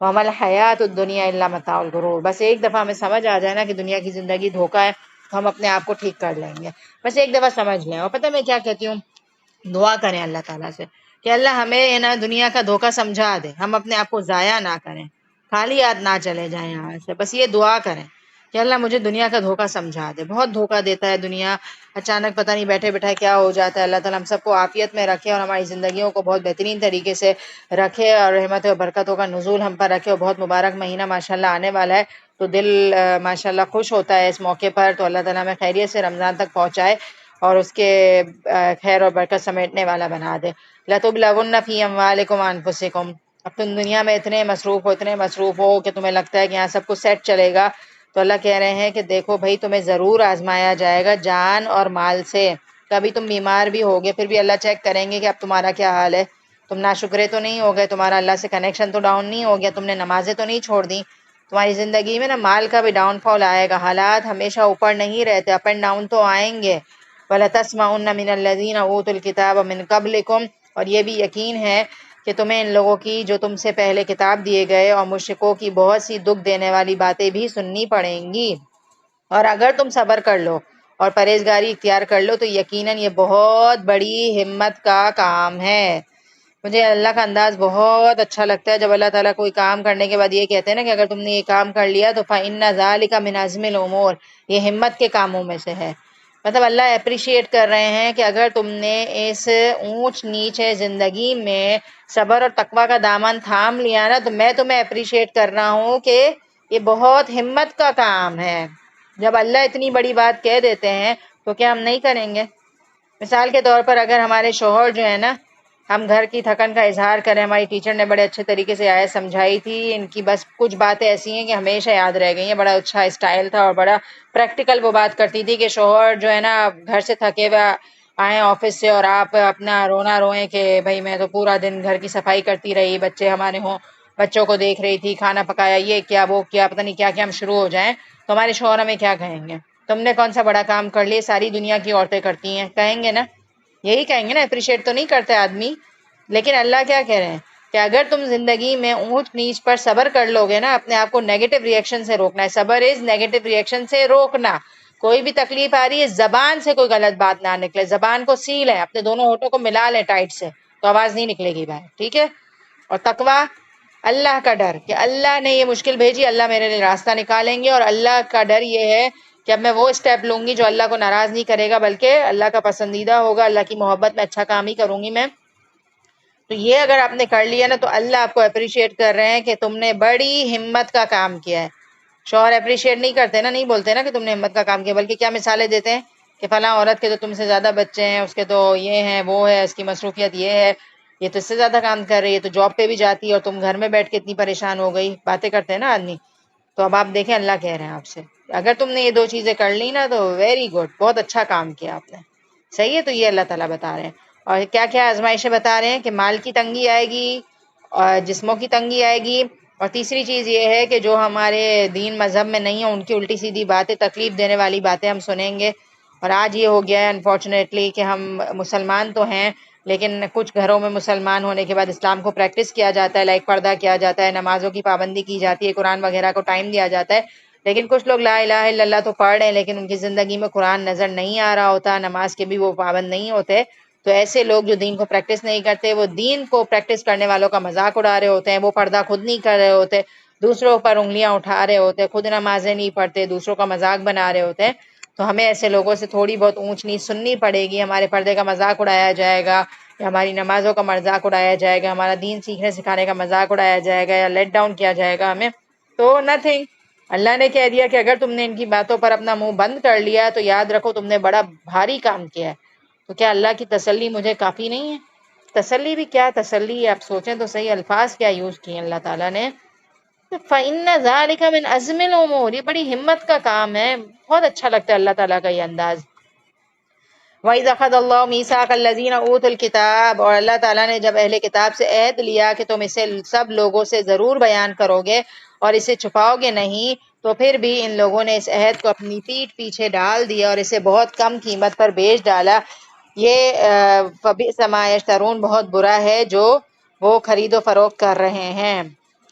وما الحیات الدنیا الا متاع الغرور، بس ایک دفعہ ہمیں سمجھ آ جائے نا کہ دنیا کی زندگی دھوکا ہے تو ہم اپنے آپ کو ٹھیک کر لیں گے، بس ایک دفعہ سمجھ لیں۔ اور پتہ میں کیا کہتی ہوں، دعا کریں اللہ تعالیٰ سے کہ اللہ ہمیں نا دنیا کا دھوکا سمجھا دے، ہم اپنے آپ کو ضائع نہ کریں، خالی ہاتھ نہ چلے جائیں یہاں سے، بس یہ دعا کریں کہ اللہ مجھے دنیا کا دھوکا سمجھا دے۔ بہت دھوکا دیتا ہے دنیا، اچانک پتہ نہیں بیٹھے بیٹھے کیا ہو جاتا ہے۔ اللہ تعالیٰ ہم سب کو عافیت میں رکھے اور ہماری زندگیوں کو بہت بہترین طریقے سے رکھے، اور رحمت و برکتوں کا نزول ہم پر رکھے، اور بہت مبارک مہینہ ماشاءاللہ آنے والا ہے، تو دل ماشاءاللہ خوش ہوتا ہے اس موقع پر۔ تو اللہ تعالیٰ ہمیں خیریت سے رمضان تک پہنچائے اور اس کے خیر اور برکت سمیٹنے والا بنا دے۔ لَتُبْلَوُنَّ فِي أَمْوَالِكُمْ وَأَنفُسِكُمْ، اب تم دنیا میں اتنے مصروف ہو کہ تمہیں لگتا ہے کہ یہاں سب کچھ سیٹ چلے گا، تو اللہ کہہ رہے ہیں کہ دیکھو بھائی تمہیں ضرور آزمایا جائے گا جان اور مال سے، کبھی تم بیمار بھی ہوگے پھر بھی اللہ چیک کریں گے کہ اب تمہارا کیا حال ہے، تم ناشکرے تو نہیں ہو گئے، تمہارا اللہ سے کنیکشن تو ڈاؤن نہیں ہو گیا، تم نے نمازیں تو نہیں چھوڑ دی۔ تمہاری زندگی میں نا مال کا بھی ڈاؤن فال آئے گا، حالات ہمیشہ اوپر نہیں رہتے، اپ اینڈ ڈاؤن تو آئیں گے۔ وَلَتَسْمَعُنَّ مِنَ الَّذِينَ أُوتُوا الْكِتَابَ مِنْ قَبْلِكُمْ، اور یہ بھی یقین ہے کہ تمہیں ان لوگوں کی جو تم سے پہلے کتاب دیے گئے اور مشرکوں کی بہت سی دکھ دینے والی باتیں بھی سننی پڑیں گی، اور اگر تم صبر کر لو اور پرہیزگاری اختیار کر لو تو یقیناً یہ بہت بڑی ہمت کا کام ہے۔ مجھے اللہ کا انداز بہت اچھا لگتا ہے جب اللہ تعالیٰ کوئی کام کرنے کے بعد یہ کہتے ہیں نا کہ اگر تم نے یہ کام کر لیا تو فَإِنَّ ذَلِكَ مِنْ عَزْمِ الْأُمُورِ، یہ ہمت کے کاموں میں سے ہے۔ مطلب اللہ اپریشیٹ کر رہے ہیں کہ اگر تم نے اس اونچ نیچ زندگی میں صبر اور تقوی کا دامن تھام لیا نا تو میں تمہیں اپریشیٹ کر رہا ہوں کہ یہ بہت ہمت کا کام ہے۔ جب اللہ اتنی بڑی بات کہہ دیتے ہیں تو کیا ہم نہیں کریں گے؟ مثال کے طور پر اگر ہمارے شوہر جو ہے نا، ہم گھر کی تھکن کا اظہار کریں، ہماری ٹیچر نے بڑے اچھے طریقے سے آیت سمجھائی تھی، ان کی بس کچھ باتیں ایسی ہیں کہ ہمیشہ یاد رہ گئی ہیں، بڑا اچھا اسٹائل تھا اور بڑا پریکٹیکل وہ بات کرتی تھی کہ شوہر جو ہے نا گھر سے تھکے ہوئے آئیں آفس سے اور آپ اپنا رونا روئیں کہ بھائی میں تو پورا دن گھر کی صفائی کرتی رہی، بچے ہمارے ہوں، بچوں کو دیکھ رہی تھی، کھانا پکایا، یہ کیا وہ کیا، پتہ نہیں کیا کیا ہم شروع ہو جائیں تو ہمارے شوہر ہمیں کیا کہیں گے؟ تم نے کون سا بڑا کام کر لیا، ساری دنیا کی عورتیں کرتی ہیں، کہیں گے نا؟ یہی کہیں گے نا، اپریشیٹ تو نہیں کرتے آدمی۔ لیکن اللہ کیا کہہ رہے ہیں کہ اگر تم زندگی میں اونچ نیچ پر صبر کر لو گے نا، اپنے آپ کو نیگیٹو ریئیکشن سے روکنا ہے، صبر از نیگیٹو ریئیکشن سے روکنا، کوئی بھی تکلیف آ رہی ہے زبان سے کوئی غلط بات نہ نکلے، زبان کو سیل ہے، اپنے دونوں ہونٹوں کو ملا لیں ٹائٹ سے تو آواز نہیں نکلے گی باہر، ٹھیک ہے؟ اور تقویٰ، اللہ کا ڈر کہ اللہ نے یہ مشکل بھیجی، اللہ میرے لیے راستہ نکالیں گے، اور اللہ کا ڈر یہ ہے کہ اب میں وہ اسٹیپ لوں گی جو اللہ کو ناراض نہیں کرے گا بلکہ اللہ کا پسندیدہ ہوگا، اللہ کی محبت میں اچھا کام ہی کروں گی میں۔ تو یہ اگر آپ نے کر لیا نا تو اللہ آپ کو اپریشیٹ کر رہے ہیں کہ تم نے بڑی ہمت کا کام کیا ہے۔ شوہر اپریشیٹ نہیں کرتے نا، نہیں بولتے نا کہ تم نے ہمت کا کام کیا، بلکہ کیا مثالیں دیتے ہیں کہ فلاں عورت کے تو تم سے زیادہ بچے ہیں، اس کے تو یہ ہیں وہ ہے، اس کی مصروفیت یہ ہے، یہ تو اس سے زیادہ کام کر رہی ہے، تو جاب پہ بھی جاتی ہے اور تم گھر میں بیٹھ کے اتنی پریشان ہو گئی، باتیں کرتے ہیں نا آدمی. تو اب آپ دیکھیں اللہ کہہ رہے ہیں آپ سے اگر تم نے یہ 2 چیزیں کر لی نا تو ویری گڈ، بہت اچھا کام کیا آپ نے. صحیح ہے. تو یہ اللہ تعالیٰ بتا رہے ہیں. اور کیا کیا آزمائشیں بتا رہے ہیں کہ مال کی تنگی آئے گی اور جسموں کی تنگی آئے گی، اور تیسری چیز یہ ہے کہ جو ہمارے دین مذہب میں نہیں ہے ان کی الٹی سیدھی باتیں، تکلیف دینے والی باتیں ہم سنیں گے. اور آج یہ ہو گیا ہے انفارچونیٹلی کہ ہم مسلمان تو ہیں لیکن کچھ گھروں میں مسلمان ہونے کے بعد اسلام کو پریکٹس کیا جاتا ہے، لائک پردہ کیا جاتا ہے، نمازوں کی پابندی کی جاتی ہے، قرآن وغیرہ کو ٹائم دیا جاتا ہے، لیکن کچھ لوگ لا الہ الا اللہ تو پڑھ رہے ہیں لیکن ان کی زندگی میں قرآن نظر نہیں آ رہا ہوتا، نماز کے بھی وہ پابند نہیں ہوتے. تو ایسے لوگ جو دین کو پریکٹس نہیں کرتے، وہ دین کو پریکٹس کرنے والوں کا مذاق اڑا رہے ہوتے ہیں، وہ پردہ خود نہیں کر رہے ہوتے، دوسروں پر انگلیاں اٹھا رہے ہوتے، خود نمازیں نہیں پڑھتے، دوسروں کا مذاق بنا رہے ہوتے ہیں. تو ہمیں ایسے لوگوں سے تھوڑی بہت اونچ نیچ سننی پڑے گی. ہمارے پردے کا مذاق اڑایا جائے گا یا ہماری نمازوں کا مذاق اڑایا جائے گا، ہمارا دین سیکھنے سکھانے کا مذاق اڑایا جائے گا یا لیٹ ڈاؤن کیا جائے گا ہمیں، تو نتھنگ. اللہ نے کہہ دیا کہ اگر تم نے ان کی باتوں پر اپنا منہ بند کر لیا تو یاد رکھو تم نے بڑا بھاری کام کیا ہے. تو کیا اللہ کی تسلی مجھے کافی نہیں ہے؟ تسلی بھی کیا تسلی ہے، آپ سوچیں تو صحیح الفاظ کیا یوز کیے اللہ تعالیٰ نے. فَإِنَّ ذَلِكَ مِنْ عَزْمِ الْأُمُورِ، یہ بڑی ہمت کا کام ہے. بہت اچھا لگتا ہے اللہ تعالیٰ کا یہ انداز. وَإِذْ أَخَذَ اللَّهُ مِيثَاقَ الَّذِينَ أُوتُوا الْكِتَابَ، اور اللہ تعالیٰ نے جب اہل کتاب سے عہد لیا کہ تم اسے سب لوگوں سے ضرور بیان کرو گے اور اسے چھپاؤ گے نہیں، تو پھر بھی ان لوگوں نے اس عہد کو اپنی پیٹھ پیچھے ڈال دیا اور اسے بہت کم قیمت پر بیچ ڈالا. یہ فَبِئْسَ مَا يَشْتَرُونَ، بہت برا ہے جو وہ خرید و فروخت کر رہے ہیں.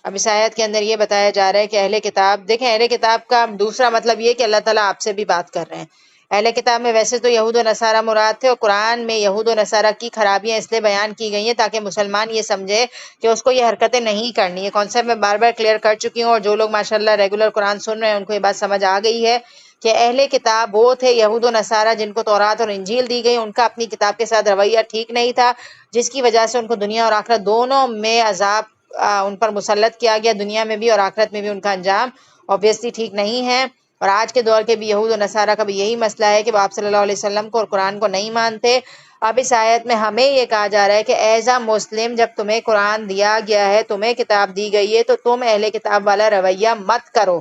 اب اس آیت کے اندر یہ بتایا جا رہا ہے کہ اہل کتاب، دیکھیں اہل کتاب کا دوسرا مطلب یہ کہ اللہ تعالیٰ آپ سے بھی بات کر رہے ہیں. اہل کتاب میں ویسے تو یہود و نصارہ مراد تھے، اور قرآن میں یہود و نصارہ کی خرابیاں اس لیے بیان کی گئی ہیں تاکہ مسلمان یہ سمجھے کہ اس کو یہ حرکتیں نہیں کرنی. یہ کانسیپٹ میں بار بار کلیئر کر چکی ہوں، اور جو لوگ ماشاءاللہ ریگولر قرآن سن رہے ہیں ان کو یہ بات سمجھ آ گئی ہے کہ اہل کتاب وہ تھے یہود و نصارہ جن کو تورات اور انجیل دی گئی، ان کا اپنی کتاب کے ساتھ رویہ ٹھیک نہیں تھا، جس کی وجہ سے ان کو دنیا اور آخرت دونوں میں عذاب ان پر مسلط کیا گیا. دنیا میں بھی اور آخرت میں بھی ان کا انجام obviously ٹھیک نہیں ہے. اور آج کے دور کے بھی یہود و نصارہ کا بھی یہی مسئلہ ہے کہ وہ آپ صلی اللہ علیہ وسلم کو اور قرآن کو نہیں مانتے. اب اس آیت میں ہمیں یہ کہا جا رہا ہے کہ ایز اے مسلم جب تمہیں قرآن دیا گیا ہے، تمہیں کتاب دی گئی ہے، تو تم اہل کتاب والا رویہ مت کرو.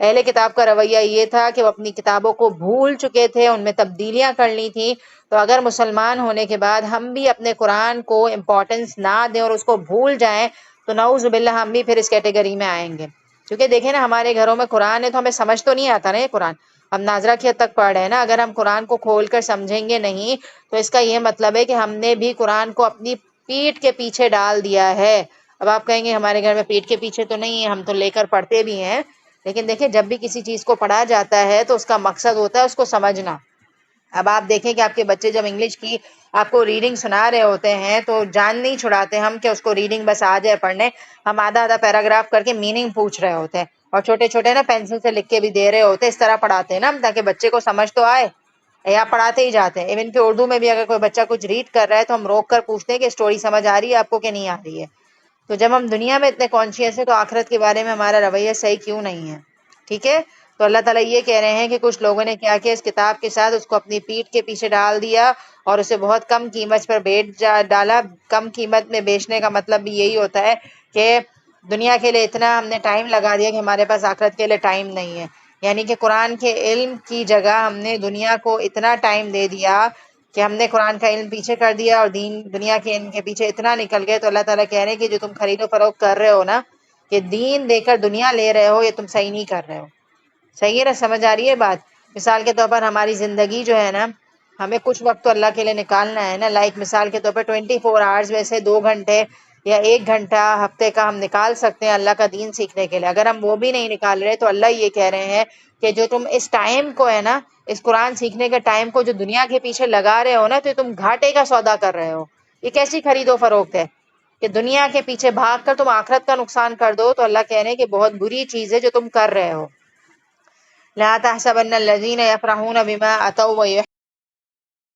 اہل کتاب کا رویہ یہ تھا کہ وہ اپنی کتابوں کو بھول چکے تھے، ان میں تبدیلیاں کرنی تھیں. تو اگر مسلمان ہونے کے بعد ہم بھی اپنے قرآن کو امپورٹنس نہ دیں اور اس کو بھول جائیں تو نعوذ باللہ ہم بھی پھر اس کیٹیگری میں آئیں گے. کیونکہ دیکھیں نا ہمارے گھروں میں قرآن ہے تو ہمیں سمجھ تو نہیں آتا نا یہ قرآن. ہم ناظرہ کی حد تک پڑھ رہے ہیں نا، اگر ہم قرآن کو کھول کر سمجھیں گے نہیں تو اس کا یہ مطلب ہے کہ ہم نے بھی قرآن کو اپنی پیٹھ کے پیچھے ڈال دیا ہے. اب آپ کہیں گے ہمارے گھر میں پیٹھ کے پیچھے تو نہیں ہے، ہم تو لے کر پڑھتے بھی ہیں، لیکن دیکھیں جب بھی کسی چیز کو پڑھا جاتا ہے تو اس کا مقصد ہوتا ہے اس کو سمجھنا. اب آپ دیکھیں کہ آپ کے بچے جب انگلش کی آپ کو ریڈنگ سنا رہے ہوتے ہیں تو جان نہیں چھڑاتے ہم کہ اس کو ریڈنگ بس آ جائے پڑھنے، ہم آدھا آدھا پیراگراف کر کے میننگ پوچھ رہے ہوتے ہیں اور چھوٹے چھوٹے نا پینسل سے لکھ کے بھی دے رہے ہوتے ہیں. اس طرح پڑھاتے ہیں نا ہم تاکہ بچے کو سمجھ تو آئے، یا پڑھاتے ہی جاتے ہیں. ایون کہ اردو میں بھی اگر کوئی بچہ کچھ ریڈ کر رہا ہے تو ہم روک کر پوچھتے ہیں کہ اسٹوری سمجھ آ رہی ہے آپ کو کہ نہیں آ رہی ہے. تو جب ہم دنیا میں اتنے کانشیس ہیں تو آخرت کے بارے میں ہمارا رویہ صحیح کیوں نہیں ہے؟ ٹھیک ہے. تو اللہ تعالیٰ یہ کہہ رہے ہیں کہ کچھ لوگوں نے کیا کیا، اس کتاب کے ساتھ اس کو اپنی پیٹھ کے پیچھے ڈال دیا اور اسے بہت کم قیمت پر بیچ ڈالا. کم قیمت میں بیچنے کا مطلب بھی یہی ہوتا ہے کہ دنیا کے لیے اتنا ہم نے ٹائم لگا دیا کہ ہمارے پاس آخرت کے لیے ٹائم نہیں ہے. یعنی کہ قرآن کے علم کی جگہ ہم نے دنیا کو اتنا ٹائم دے دیا کہ ہم نے قرآن کا علم پیچھے کر دیا اور دنیا کے علم کے پیچھے اتنا نکل گئے. تو اللہ تعالیٰ کہہ رہے ہیں کہ جو تم خرید و فروخت کر رہے ہو نا، کہ دین دے کر دنیا لے رہے ہو، یہ تم صحیح نہیں کر رہے ہو. صحیح ہے نا؟ سمجھ آ رہی ہے بات؟ مثال کے طور پر ہماری زندگی جو ہے نا، ہمیں کچھ وقت تو اللہ کے لیے نکالنا ہے نا. لائک مثال کے طور پر 24 آورز میں سے 2 گھنٹے یا 1 گھنٹہ ہفتے کا ہم نکال سکتے ہیں اللہ کا دین سیکھنے کے لیے. اگر ہم وہ بھی نہیں نکال رہے تو اللہ یہ کہہ رہے ہیں کہ جو تم اس ٹائم کو ہے نا، اس قرآن سیکھنے کے ٹائم کو جو دنیا کے پیچھے لگا رہے ہو نا، تو تم گھاٹے کا سودا کر رہے ہو. یہ کیسی خرید و فروخت ہے کہ دنیا کے پیچھے بھاگ کر تم آخرت کا نقصان کر دو؟ تو اللہ کہہ رہے ہیں کہ بہت بری چیز ہے جو تم کر رہے ہو. لا تحسبن الذین یفرحون بما اتوا ویحسبون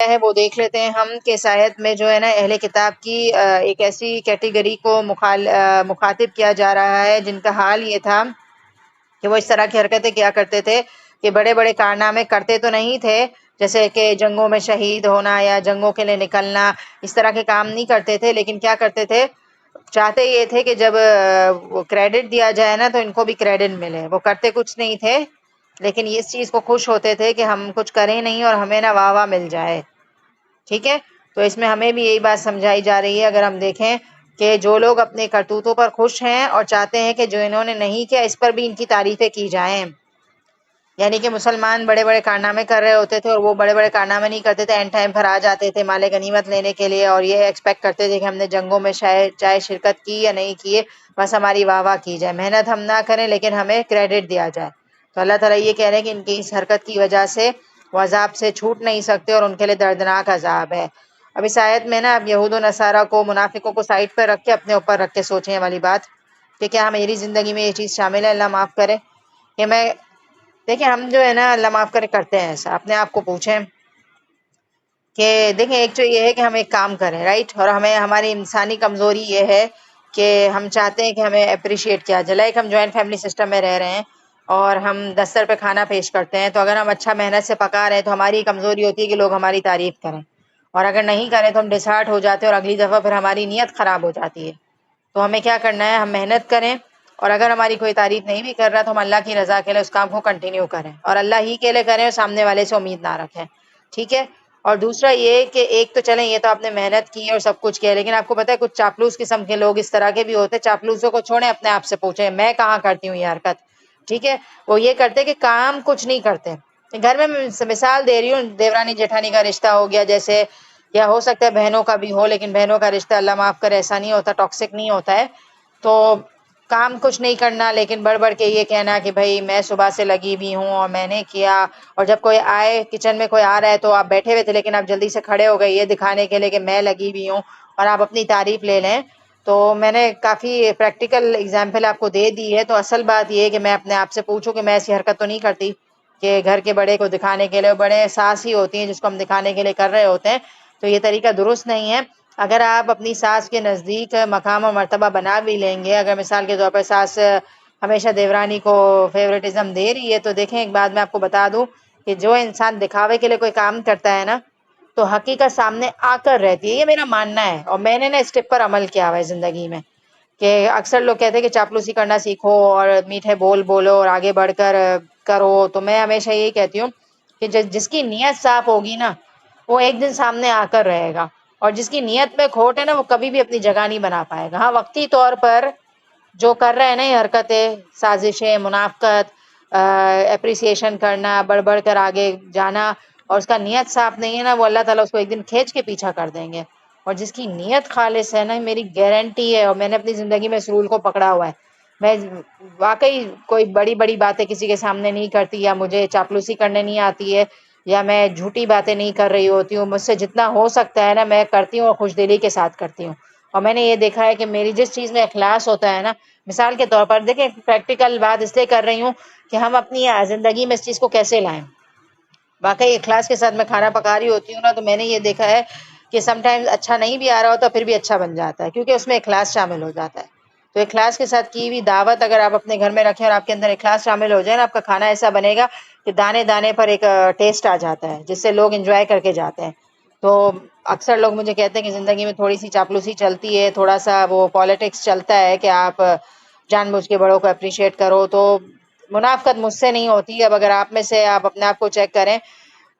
ہے. وہ دیکھ لیتے ہیں ہم کہ اس آیت میں جو ہے نا اہل کتاب کی ایک ایسی کیٹیگری کو مخاطب کیا جا رہا ہے جن کا حال یہ تھا کہ وہ اس طرح کی حرکتیں کیا کرتے تھے کہ بڑے بڑے کارنامے کرتے تو نہیں تھے، جیسے کہ جنگوں میں شہید ہونا یا جنگوں کے لیے نکلنا، اس طرح کے کام نہیں کرتے تھے، لیکن کیا کرتے تھے، چاہتے یہ تھے کہ جب وہ کریڈٹ دیا جائے نا تو ان کو بھی کریڈٹ ملے۔ وہ کرتے کچھ نہیں تھے لیکن اس چیز کو خوش ہوتے تھے کہ ہم کچھ کریں نہیں اور ہمیں نا واہ واہ مل جائے، ٹھیک ہے۔ تو اس میں ہمیں بھی یہی بات سمجھائی جا رہی ہے، اگر ہم دیکھیں کہ جو لوگ اپنے کرتوتوں پر خوش ہیں اور چاہتے ہیں کہ جو انہوں نے نہیں کیا اس پر بھی ان کی تعریفیں کی جائیں، یعنی کہ مسلمان بڑے بڑے کارنامے کر رہے ہوتے تھے اور وہ بڑے بڑے کارنامے نہیں کرتے تھے، اینڈ ٹائم پر آ جاتے تھے مال غنیمت لینے کے لیے اور یہ ایکسپیکٹ کرتے تھے کہ ہم نے جنگوں میں چاہے شرکت کی یا نہیں کیے، بس ہماری واہ واہ کی جائے، محنت ہم نہ کریں لیکن ہمیں کریڈٹ دیا جائے۔ تو اللہ تعالیٰ یہ کہہ رہے ہیں کہ ان کی اس حرکت کی وجہ سے وہ عذاب سے چھوٹ نہیں سکتے اور ان کے لیے دردناک عذاب ہے۔ اب اس آیت میں نا اب یہود و نصارہ کو، منافقوں کو سائڈ پر رکھ کے اپنے اوپر رکھ کے سوچیں والی بات کہ کیا میری زندگی میں یہ چیز شامل ہے، اللہ معاف کرے، کہ میں دیکھیں ہم جو ہے نا اللہ معاف کرے کرتے ہیں ایسا، اپنے آپ کو پوچھیں کہ دیکھیں ایک تو یہ ہے کہ ہم ایک کام کریں، رائٹ، اور ہمیں ہماری انسانی کمزوری یہ ہے کہ ہم چاہتے ہیں کہ ہمیں اپریشیٹ کیا جائے، لائک ہم جوائنٹ فیملی سسٹم میں رہ رہے ہیں اور ہم دستر پہ کھانا پیش کرتے ہیں، تو اگر ہم اچھا محنت سے پکا رہے ہیں تو ہماری کمزوری ہوتی ہے کہ لوگ ہماری تعریف کریں، اور اگر نہیں کریں تو ہم ڈسہارٹ ہو جاتے ہیں اور اگلی دفعہ پھر ہماری نیت خراب ہو جاتی ہے۔ تو ہمیں کیا کرنا ہے، ہم محنت کریں اور اگر ہماری کوئی تعریف نہیں بھی کر رہا تو ہم اللہ کی رضا کے لیے اس کام کو کنٹینیو کریں اور اللہ ہی کے لیے کریں اور سامنے والے سے امید نہ رکھیں، ٹھیک ہے۔ اور دوسرا یہ کہ ایک تو چلیں یہ تو آپ نے محنت کی اور سب کچھ کیا، لیکن آپ کو پتہ ہے کچھ چاپلوس قسم کے لوگ اس طرح کے بھی ہوتے ہیں، چاپلوسوں کو چھوڑیں اپنے آپ سے پوچھیں میں کہاں کرتی ہوں یہ حرکت، ٹھیک ہے۔ وہ یہ کرتے کہ کام کچھ نہیں کرتے، گھر میں مثال دے رہی ہوں، دیورانی جیٹھانی کا رشتہ ہو گیا جیسے، یا ہو سکتا ہے بہنوں کا بھی ہو، لیکن بہنوں کا رشتہ اللہ معاف کرے ایسا نہیں ہوتا، ٹاکسک نہیں ہوتا ہے، تو کام کچھ نہیں کرنا لیکن بڑھ بڑھ کے یہ کہنا کہ بھائی میں صبح سے لگی بھی ہوں اور میں نے کیا، اور جب کوئی آئے کچن میں کوئی آ رہا ہے تو آپ بیٹھے ہوئے تھے لیکن آپ جلدی سے کھڑے ہو گئے یہ دکھانے کے لیے کہ میں لگی بھی ہوں اور آپ اپنی تعریف لے لیں۔ تو میں نے کافی پریکٹیکل اگزامپل آپ کو دے دی ہے، تو اصل بات یہ ہے کہ میں اپنے آپ سے پوچھوں کہ میں ایسی حرکت تو نہیں کرتی کہ گھر کے بڑے کو دکھانے کے لیے، بڑے ساس ہی ہوتی ہیں جس کو ہم دکھانے کے لیے کر رہے ہوتے ہیں، تو یہ طریقہ درست نہیں ہے۔ اگر آپ اپنی ساس کے نزدیک مقام و مرتبہ بنا بھی لیں گے، اگر مثال کے طور پر ساس ہمیشہ دیورانی کو فیوریٹزم دے رہی ہے، تو دیکھیں ایک بات میں آپ کو بتا دوں کہ جو انسان دکھاوے کے لیے کوئی کام کرتا ہے نا تو حقیقت سامنے آ کر رہتی ہے، یہ میرا ماننا ہے، اور میں نے نا اس ٹپ پر عمل کیا ہوا ہے زندگی میں، کہ اکثر لوگ کہتے ہیں کہ چاپلوسی کرنا سیکھو اور میٹھے بول بولو اور آگے بڑھ کر کرو، تو میں ہمیشہ یہی کہتی ہوں کہ جس کی نیت صاف ہوگی نا وہ ایک دن سامنے آ کر رہے گا، اور جس کی نیت میں کھوٹ ہے نا وہ کبھی بھی اپنی جگہ نہیں بنا پائے گا۔ ہاں وقتی طور پر جو کر رہے ہیں نا یہ حرکتیں، سازشیں، منافقت، اپریسیشن کرنا، بڑھ بڑھ کر آگے جانا، اور اس کا نیت صاف نہیں ہے نا، وہ اللہ تعالیٰ اس کو ایک دن کھینچ کے پیچھا کر دیں گے، اور جس کی نیت خالص ہے نا، میری گارنٹی ہے اور میں نے اپنی زندگی میں اس رول کو پکڑا ہوا ہے، میں واقعی کوئی بڑی بڑی باتیں کسی کے سامنے نہیں کرتی، یا مجھے چاپلوسی کرنے نہیں آتی ہے، یا میں جھوٹی باتیں نہیں کر رہی ہوتی ہوں، مجھ سے جتنا ہو سکتا ہے نا میں کرتی ہوں اور خوش دلی کے ساتھ کرتی ہوں، اور میں نے یہ دیکھا ہے کہ میری جس چیز میں اخلاص ہوتا ہے نا، مثال کے طور پر دیکھیں پریکٹیکل بات اس لیے کر رہی ہوں کہ ہم اپنی زندگی میں اس چیز کو کیسے لائیں، واقعی اخلاص کے ساتھ میں کھانا پکا رہی ہوتی ہوں نا تو میں نے یہ دیکھا ہے کہ سم ٹائمز اچھا نہیں بھی آ رہا ہوتا پھر بھی اچھا بن جاتا ہے، کیونکہ اس میں اخلاص شامل ہو جاتا ہے۔ تو اخلاص کے ساتھ کی ہوئی دعوت اگر آپ اپنے گھر میں رکھیں اور آپ کے اندر اخلاص شامل ہو جائے نا، آپ کا کھانا ایسا بنے گا کہ دانے دانے پر ایک ٹیسٹ آ جاتا ہے جس سے لوگ انجوائے کر کے جاتے ہیں۔ تو اکثر لوگ مجھے کہتے ہیں کہ زندگی میں تھوڑی سی چاپلوسی چلتی ہے، تھوڑا سا وہ پالیٹکس چلتا ہے کہ آپ جان بوجھ کے بڑوں کو اپریشیٹ کرو، تو منافقت مجھ سے نہیں ہوتی۔ اب اگر آپ میں سے آپ اپنے آپ کو چیک کریں،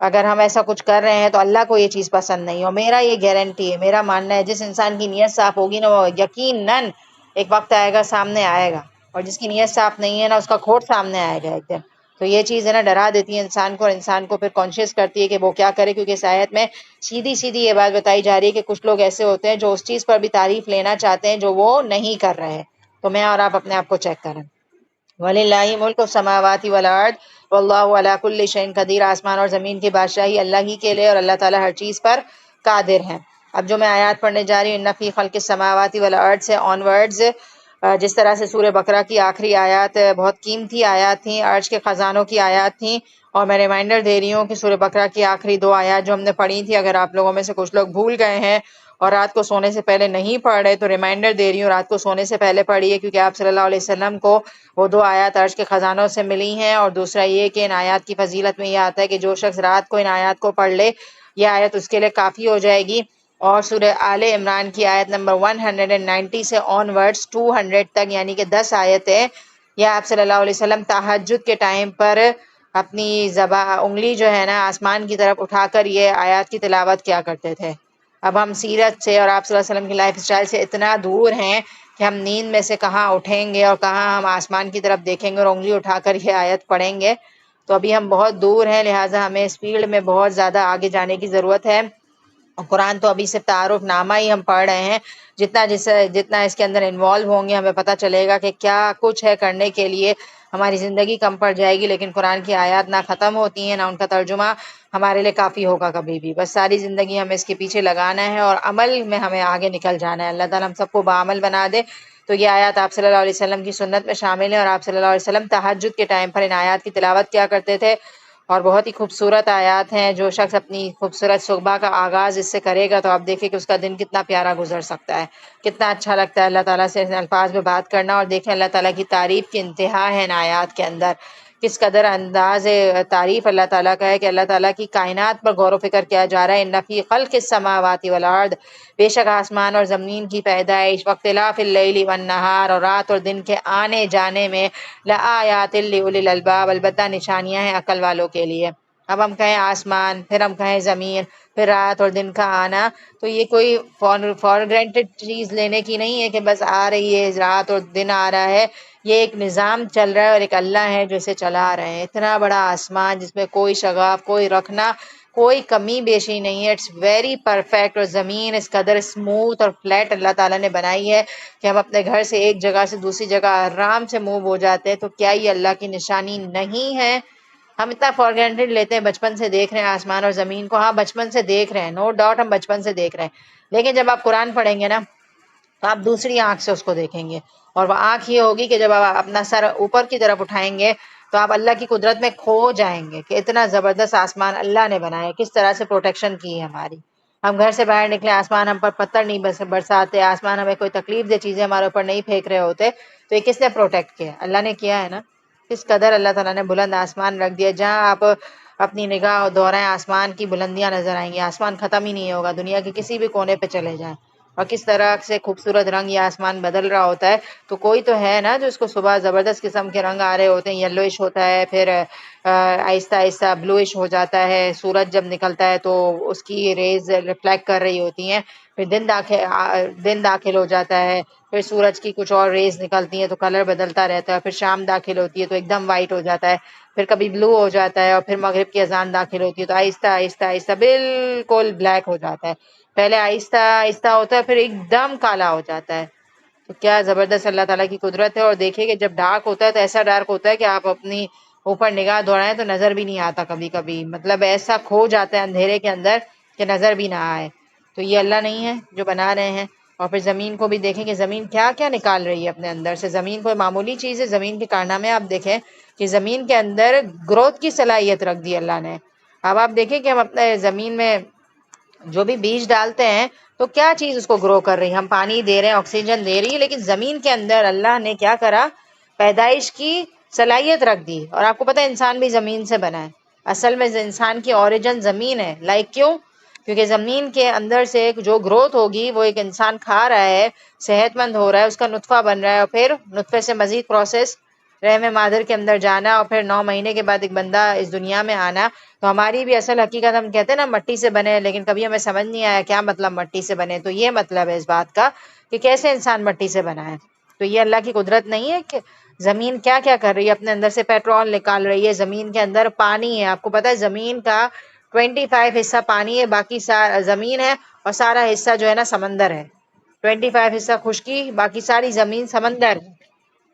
اگر ہم ایسا کچھ کر رہے ہیں تو اللہ کو یہ چیز پسند نہیں، اور میرا یہ گارنٹی ہے، میرا ماننا ہے جس انسان کی نیت صاف ہوگی نا وہ یقیناً ایک وقت آئے گا سامنے آئے گا، اور جس کی نیت صاف نہیں ہے نا اس کا کھوٹ سامنے آئے گا ایک دن۔ تو یہ چیز ہے نا ڈرا دیتی ہے انسان کو، اور انسان کو پھر کانشیس کرتی ہے کہ وہ کیا کرے، کیونکہ اس آیت میں سیدھی سیدھی یہ بات بتائی جا رہی ہے کہ کچھ لوگ ایسے ہوتے ہیں جو اس چیز پر بھی تعریف لینا چاہتے ہیں جو وہ نہیں کر رہے، تو میں اور آپ اپنے آپ کو چیک کریں۔ وَلِلَّهِ مُلْكُ السَّمَاوَاتِ وَالْأَرْضِ وَاللَّهُ عَلَىٰ كُلِّ شَيْءٍ قدیر، آسمان اور زمین کی بادشاہی اللہ ہی کے لیے اور اللہ تعالیٰ ہر چیز پر قادر ہیں۔ اب جو میں آیات پڑھنے جا رہی ہوں، اِنَّ فِی خَلْقِ السَّمَاوَاتِ وَالْأَرْضِ سے آن ورڈز، جس طرح سے سورہ بقرہ کی آخری آیات بہت قیمتی آیات تھیں، عرش کے خزانوں کی آیات تھیں، اور میں ریمائنڈر دے رہی ہوں کہ سورہ بقرہ کی آخری 2 آیات جو ہم نے پڑھی تھی، اگر آپ لوگوں میں سے کچھ لوگ بھول گئے ہیں اور رات کو سونے سے پہلے نہیں پڑھ رہے تو ریمائنڈر دے رہی ہوں، رات کو سونے سے پہلے پڑھیے، کیونکہ آپ صلی اللہ علیہ وسلم کو وہ 2 آیات عرش کے خزانوں سے ملی ہیں، اور دوسرا یہ کہ ان آیات کی فضیلت میں یہ آتا ہے کہ جو شخص رات کو ان آیات کو پڑھ لے یہ آیت اس کے لیے کافی ہو جائے گی۔ اور سورہ آل عمران کی آیت نمبر 190 سے آن ورڈز 200 تک، یعنی کہ 10 آیتیں، یا آپ صلی اللہ علیہ وسلم تہجد کے ٹائم پر اپنی انگلی جو ہے نا آسمان کی طرف اٹھا کر یہ آیات کی تلاوت کیا کرتے تھے۔ اب ہم سیرت سے اور آپ صلی اللہ علیہ وسلم کی لائف اسٹائل سے اتنا دور ہیں کہ ہم نیند میں سے کہاں اٹھیں گے اور کہاں ہم آسمان کی طرف دیکھیں گے اور انگلی اٹھا کر یہ آیت پڑھیں گے، تو ابھی ہم بہت دور ہیں، لہٰذا ہمیں اس فیلڈ میں بہت زیادہ آگے جانے کی ضرورت ہے۔ قرآن تو ابھی صرف تعارف نامہ ہی ہم پڑھ رہے ہیں، جتنا اس کے اندر انوالو ہوں گے ہمیں پتہ چلے گا کہ کیا کچھ ہے کرنے کے لیے، ہماری زندگی کم پڑ جائے گی، لیکن قرآن کی آیات نہ ختم ہوتی ہیں نہ ان کا ترجمہ ہمارے لیے کافی ہوگا کبھی بھی، بس ساری زندگی ہمیں اس کے پیچھے لگانا ہے اور عمل میں ہمیں آگے نکل جانا ہے۔ اللہ تعالیٰ ہم سب کو بعمل بنا دے۔ تو یہ آیات آپ صلی اللہ علیہ وسلم کی سنت میں شامل ہیں، اور آپ صلی اللہ علیہ وسلم تہجد کے ٹائم پر ان آیات کی تلاوت کیا کرتے تھے، اور بہت ہی خوبصورت آیات ہیں۔ جو شخص اپنی خوبصورت صبح کا آغاز اس سے کرے گا تو آپ دیکھیں کہ اس کا دن کتنا پیارا گزر سکتا ہے، کتنا اچھا لگتا ہے اللہ تعالیٰ سے ان الفاظ میں بات کرنا، اور دیکھیں اللہ تعالیٰ کی تعریف کی انتہا ہے ان آیات کے اندر، کس قدر انداز تعریف اللہ تعالیٰ کا ہے کہ اللہ تعالیٰ کی کائنات پر غور و فکر کیا جا رہا ہے۔ ان فی خلق السماوات والارض، بے شک آسمان اور زمین کی پیدائش، واختلاف اللیل والنہار، اور رات اور دن کے آنے جانے میں، لآیات لأولی الالباب، البتہ نشانیاں ہیں عقل والوں کے لیے۔ اب ہم کہیں آسمان، پھر ہم کہیں زمین، پھر رات اور دن کا آنا، تو یہ کوئی فار گرانٹیڈ چیز لینے کی نہیں ہے کہ بس آ رہی ہے رات اور دن آ رہا ہے، یہ ایک نظام چل رہا ہے اور ایک اللہ ہے جو اسے چلا رہے ہیں۔ اتنا بڑا آسمان جس میں کوئی شگاف، کوئی رکھنا، کوئی کمی بیشی نہیں ہے، اٹس ویری پرفیکٹ، اور زمین اس قدر اسموتھ اور فلیٹ اللہ تعالیٰ نے بنائی ہے کہ ہم اپنے گھر سے ایک جگہ سے دوسری جگہ آرام سے موو ہو جاتے ہیں، تو کیا یہ اللہ کی نشانی نہیں ہے؟ ہم اتنا فار گرانٹیڈ لیتے ہیں، بچپن سے دیکھ رہے ہیں آسمان اور زمین کو، ہاں بچپن سے دیکھ رہے ہیں، نو ڈاؤٹ ہم بچپن سے دیکھ رہے ہیں، لیکن جب آپ قرآن پڑھیں گے نا تو آپ دوسری آنکھ سے اس کو دیکھیں گے، اور وہ آنکھ یہ ہوگی کہ جب آپ اپنا سر اوپر کی طرف اٹھائیں گے تو آپ اللہ کی قدرت میں کھو جائیں گے کہ اتنا زبردست آسمان اللہ نے بنایا، کس طرح سے پروٹیکشن کی ہے ہماری۔ ہم گھر سے باہر نکلے، آسمان ہم پر پتھر نہیں برساتے، آسمان ہمیں کوئی تکلیف دہ چیزیں ہمارے اوپر نہیں پھینک رہے ہوتے، تو یہ کس نے پروٹیکٹ کیا؟ اللہ نے کیا ہے نا۔ کس قدر اللہ تعالیٰ نے بلند آسمان رکھ دیا، جہاں آپ اپنی نگاہ دورائیں آسمان کی بلندیاں نظر آئیں گی، آسمان ختم ہی نہیں ہوگا، دنیا کے کسی بھی کونے پہ چلے جائیں، اور کس طرح سے خوبصورت رنگ یہ آسمان بدل رہا ہوتا ہے۔ تو کوئی تو ہے نا جو اس کو صبح زبردست قسم کے رنگ آ رہے ہوتے ہیں، یلوئش ہوتا ہے، پھر آہستہ آہستہ بلوئش ہو جاتا ہے، سورج جب نکلتا ہے تو اس کی ریز ریفلیکٹ کر رہی ہوتی ہیں، پھر دن داخل ہو جاتا ہے، پھر سورج کی کچھ اور ریز نکلتی ہیں تو کلر بدلتا رہتا ہے، پھر شام داخل ہوتی ہے تو ایک دم وائٹ ہو جاتا ہے، پھر کبھی بلو ہو جاتا ہے، اور پھر مغرب کی اذان داخل ہوتی ہے تو آہستہ آہستہ آہستہ بالکل بلیک ہو جاتا ہے، پہلے آہستہ آہستہ ہوتا ہے پھر ایک دم کالا ہو جاتا ہے۔ تو کیا زبردست اللہ تعالیٰ کی قدرت ہے، اور دیکھیے کہ جب ڈارک ہوتا ہے تو ایسا ڈارک ہوتا ہے کہ آپ اپنی اوپر نگاہ دوڑائیں تو نظر بھی نہیں آتا، کبھی کبھی مطلب ایسا کھو جاتا ہے اندھیرے کے اندر کہ نظر بھی نہ آئے۔ تو یہ اللہ نہیں ہے جو بنا رہے ہیں؟ اور پھر زمین کو بھی دیکھیں کہ زمین کیا کیا نکال رہی ہے اپنے اندر سے۔ زمین کوئی معمولی چیز ہے؟ زمین کے کارنامے آپ دیکھیں کہ زمین کے اندر گروتھ کی صلاحیت رکھ دی اللہ نے۔ اب آپ دیکھیں کہ ہم اپنے زمین میں جو بھی بیج ڈالتے ہیں تو کیا چیز اس کو گرو کر رہی ہے؟ ہم پانی دے رہے ہیں، آکسیجن دے رہی ہے، لیکن زمین کے اندر اللہ نے کیا کرا؟ پیدائش کی صلاحیت رکھ دی۔ اور آپ کو پتہ ہے انسان بھی زمین سے بنا ہے، اصل میں انسان کی اوریجن زمین ہے۔ لائک کیوں؟ کیونکہ زمین کے اندر سے جو گروتھ ہوگی وہ ایک انسان کھا رہا ہے، صحت مند ہو رہا ہے، اس کا نطفہ بن رہا ہے، اور پھر نطفے سے مزید پروسیس رحم مادر کے اندر جانا، اور پھر 9 مہینے کے بعد ایک بندہ اس دنیا میں آنا۔ تو ہماری بھی اصل حقیقت، ہم کہتے ہیں نا مٹی سے بنے، لیکن کبھی ہمیں سمجھ نہیں آیا کیا مطلب مٹی سے بنے۔ تو یہ مطلب ہے اس بات کا کہ کیسے انسان مٹی سے بنا ہے۔ تو یہ اللہ کی قدرت نہیں ہے کہ زمین کیا کیا کر رہی ہے؟ اپنے اندر سے پیٹرول نکال رہی ہے، زمین کے اندر پانی ہے، آپ کو پتہ ہے زمین کا 25 حصہ پانی ہے، باقی زمین ہے، اور سارا حصہ جو ہے نا سمندر ہے۔ 25 حصہ خشکی، باقی ساری زمین سمندر ہے،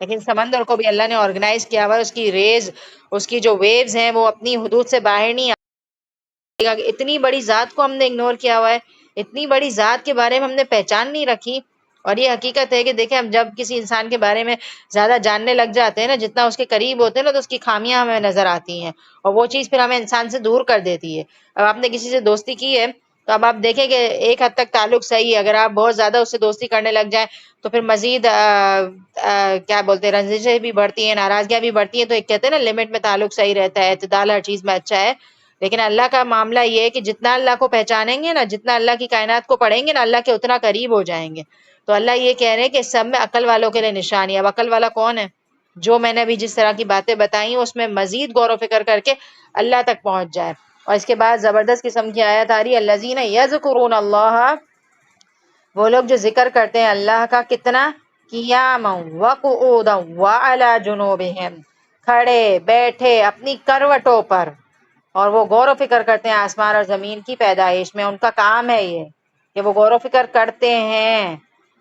لیکن سمندر کو بھی اللہ نے آرگنائز کیا ہوا ہے، اس کی ریز، اس کی جو ویوز ہیں وہ اپنی حدود سے باہر نہیں آ کہ اتنی بڑی ذات کو ہم نے اگنور کیا ہوا ہے، اتنی بڑی ذات کے بارے میں ہم نے پہچان نہیں رکھی۔ اور یہ حقیقت ہے کہ دیکھیں ہم جب کسی انسان کے بارے میں زیادہ جاننے لگ جاتے ہیں نا، جتنا اس کے قریب ہوتے ہیں نا تو اس کی خامیاں ہمیں نظر آتی ہیں، اور وہ چیز پھر ہمیں انسان سے دور کر دیتی ہے۔ اب آپ نے کسی سے دوستی کی ہے تو اب آپ دیکھیں کہ ایک حد تک تعلق صحیح ہے، اگر آپ بہت زیادہ اس سے دوستی کرنے لگ جائیں تو پھر مزید کیا بولتے ہیں، رنجشیں بھی بڑھتی ہیں، ناراضگیاں بھی بڑھتی ہیں. تو ایک کہتے ہیں نا لمٹ میں تعلق صحیح رہتا ہے، اعتدال ہر چیز میں اچھا ہے. لیکن اللہ کا معاملہ یہ ہے کہ جتنا اللہ کو پہچانیں گے نا، جتنا اللہ کی کائنات کو پڑھیں گے نا، اللہ کے اتنا قریب ہو جائیں گے. تو اللہ یہ کہہ رہے ہیں کہ سب میں عقل والوں کے لیے نشانی ہے. اب عقل والا کون ہے؟ جو میں نے ابھی جس طرح کی باتیں بتائی ہیں اس میں مزید غور و فکر کر کے اللہ تک پہنچ جائے. اور اس کے بعد زبردست قسم کی آیت آ رہی ہے، الذین یذکرون اللہ، وہ لوگ جو ذکر کرتے ہیں اللہ کا، کتنا؟ قیاما وقعودا وعلی جنوبہم، کھڑے بیٹھے اپنی کروٹوں پر. اور وہ غور و فکر کرتے ہیں آسمان اور زمین کی پیدائش میں. ان کا کام ہے یہ کہ وہ غور و فکر کرتے ہیں.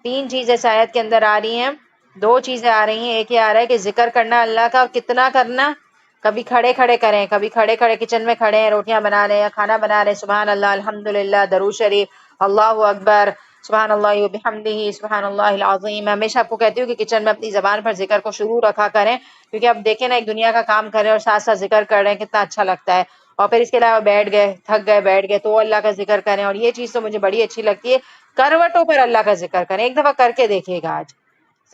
3 چیزیں اس آیت کے اندر آ رہی ہیں، 2 چیزیں آ رہی ہیں. ایک یہ آ رہا ہے کہ ذکر کرنا اللہ کا، اور کتنا کرنا؟ کبھی کھڑے کھڑے کریں، کبھی کھڑے کھڑے کچن میں کھڑے ہیں، روٹیاں بنا رہے ہیں، کھانا بنا رہے ہیں، سبحان اللہ، الحمدللہ، درود شریف، اللہ اکبر، سبحان اللہ وبحمدہ، سبحان اللہ العظیم. میں ہمیشہ آپ کو کہتی ہوں کہ کچن میں اپنی زبان پر ذکر کو شروع رکھا کریں، کیونکہ اب دیکھیں نا ایک دنیا کا کام کر رہے ہیں اور ساتھ ساتھ ذکر کر رہے ہیں، کتنا اچھا لگتا ہے. اور پھر اس کے علاوہ بیٹھ گئے، تھک گئے، بیٹھ گئے تو اللہ کا ذکر کریں. اور یہ چیز تو مجھے بڑی اچھی لگتی ہے، کروٹوں پر اللہ کا ذکر کریں. ایک دفعہ کر کے دیکھیے گا آج.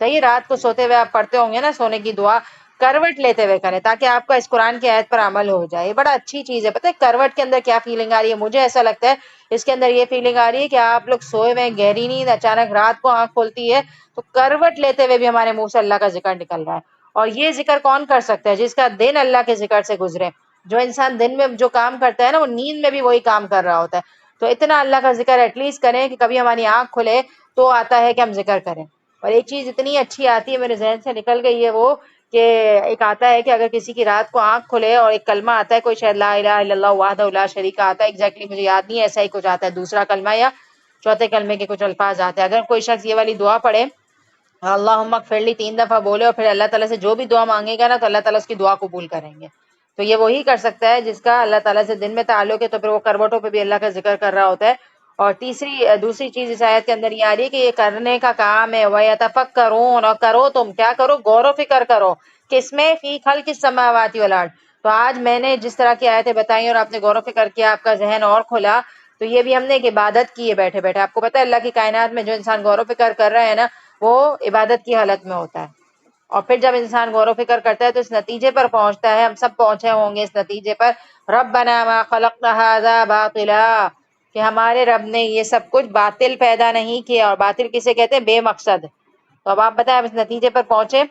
صحیح، رات کو سوتے ہوئے آپ پڑھتے ہوں گے نا سونے کی دعا، کروٹ لیتے ہوئے کریں تاکہ آپ کا اس قرآن کی آیت پر عمل ہو جائے. یہ بڑا اچھی چیز ہے. پتہ ہے کروٹ کے اندر کیا فیلنگ آ رہی ہے؟ مجھے ایسا لگتا ہے اس کے اندر یہ فیلنگ آ رہی ہے کہ آپ لوگ سوئے ہوئے ہیں، گہری نیند، اچانک رات کو آنکھ کھولتی ہے تو کروٹ لیتے ہوئے بھی ہمارے منہ سے اللہ کا ذکر نکل رہا ہے. اور یہ ذکر کون کر سکتا ہے؟ جس کا دن اللہ کے ذکر سے گزرے. جو انسان دن میں جو کام کرتا ہے نا، وہ نیند میں بھی وہی کام کر رہا ہوتا ہے. تو اتنا اللہ کا ذکر ایٹ لیسٹ کریں کہ کبھی ہماری آنکھ کھلے تو آتا ہے کہ ہم ذکر کریں. اور ایک چیز اتنی اچھی آتی ہے، میرے ذہن سے نکل گئی ہے وہ، کہ ایک آتا ہے کہ اگر کسی کی رات کو آنکھ کھلے اور ایک کلمہ آتا ہے، کوئی شاید لا الہ الا اللہ وحدہ لا شریک آتا ہے، ایگزیکٹلی مجھے یاد نہیں ہے، ایسا ہی کچھ آتا ہے، دوسرا کلمہ یا چوتھے کلمے کے کچھ الفاظ آتے ہیں. اگر کوئی شخص یہ والی دعا پڑھے، اللہم اغفر لی 3 دفعہ بولے، اور پھر اللہ تعالیٰ سے جو بھی دعا مانگے گا نا تو اللہ تعالیٰ اس کی دعا قبول کریں گے. تو یہ وہی کر سکتا ہے جس کا اللہ تعالیٰ سے دن میں تعلق ہے، تو پھر وہ کروٹوں پہ بھی اللہ کا ذکر کر رہا ہوتا ہے. اور دوسری چیز اس آیت کے اندر یہ آ رہی ہے کہ یہ کرنے کا کام ہے. وَيَتَفَكَّرُونَ، اور کرو، تم کیا کرو؟ غور و فکر کرو. کس میں؟ فی خلق السماوات والارض. تو آج میں نے جس طرح کی آیتیں بتائیں اور آپ نے غور و فکر کیا، آپ کا ذہن اور کھلا، تو یہ بھی ہم نے ایک عبادت کی ہے بیٹھے بیٹھے. آپ کو پتہ ہے اللہ کی کائنات میں جو انسان غور و فکر کر رہا ہے نا، وہ عبادت کی حالت میں ہوتا ہے. اور پھر جب انسان غور و فکر کرتا ہے تو اس نتیجے پر پہنچتا ہے، ہم سب پہنچے ہوں گے اس نتیجے پر، ربنا ما خلقت هذا باطلا، کہ ہمارے رب نے یہ سب کچھ باطل پیدا نہیں کیا. اور باطل کسے کہتے ہیں؟ بے مقصد. تو اب آپ بتائیں، اب اس نتیجے پر پہنچے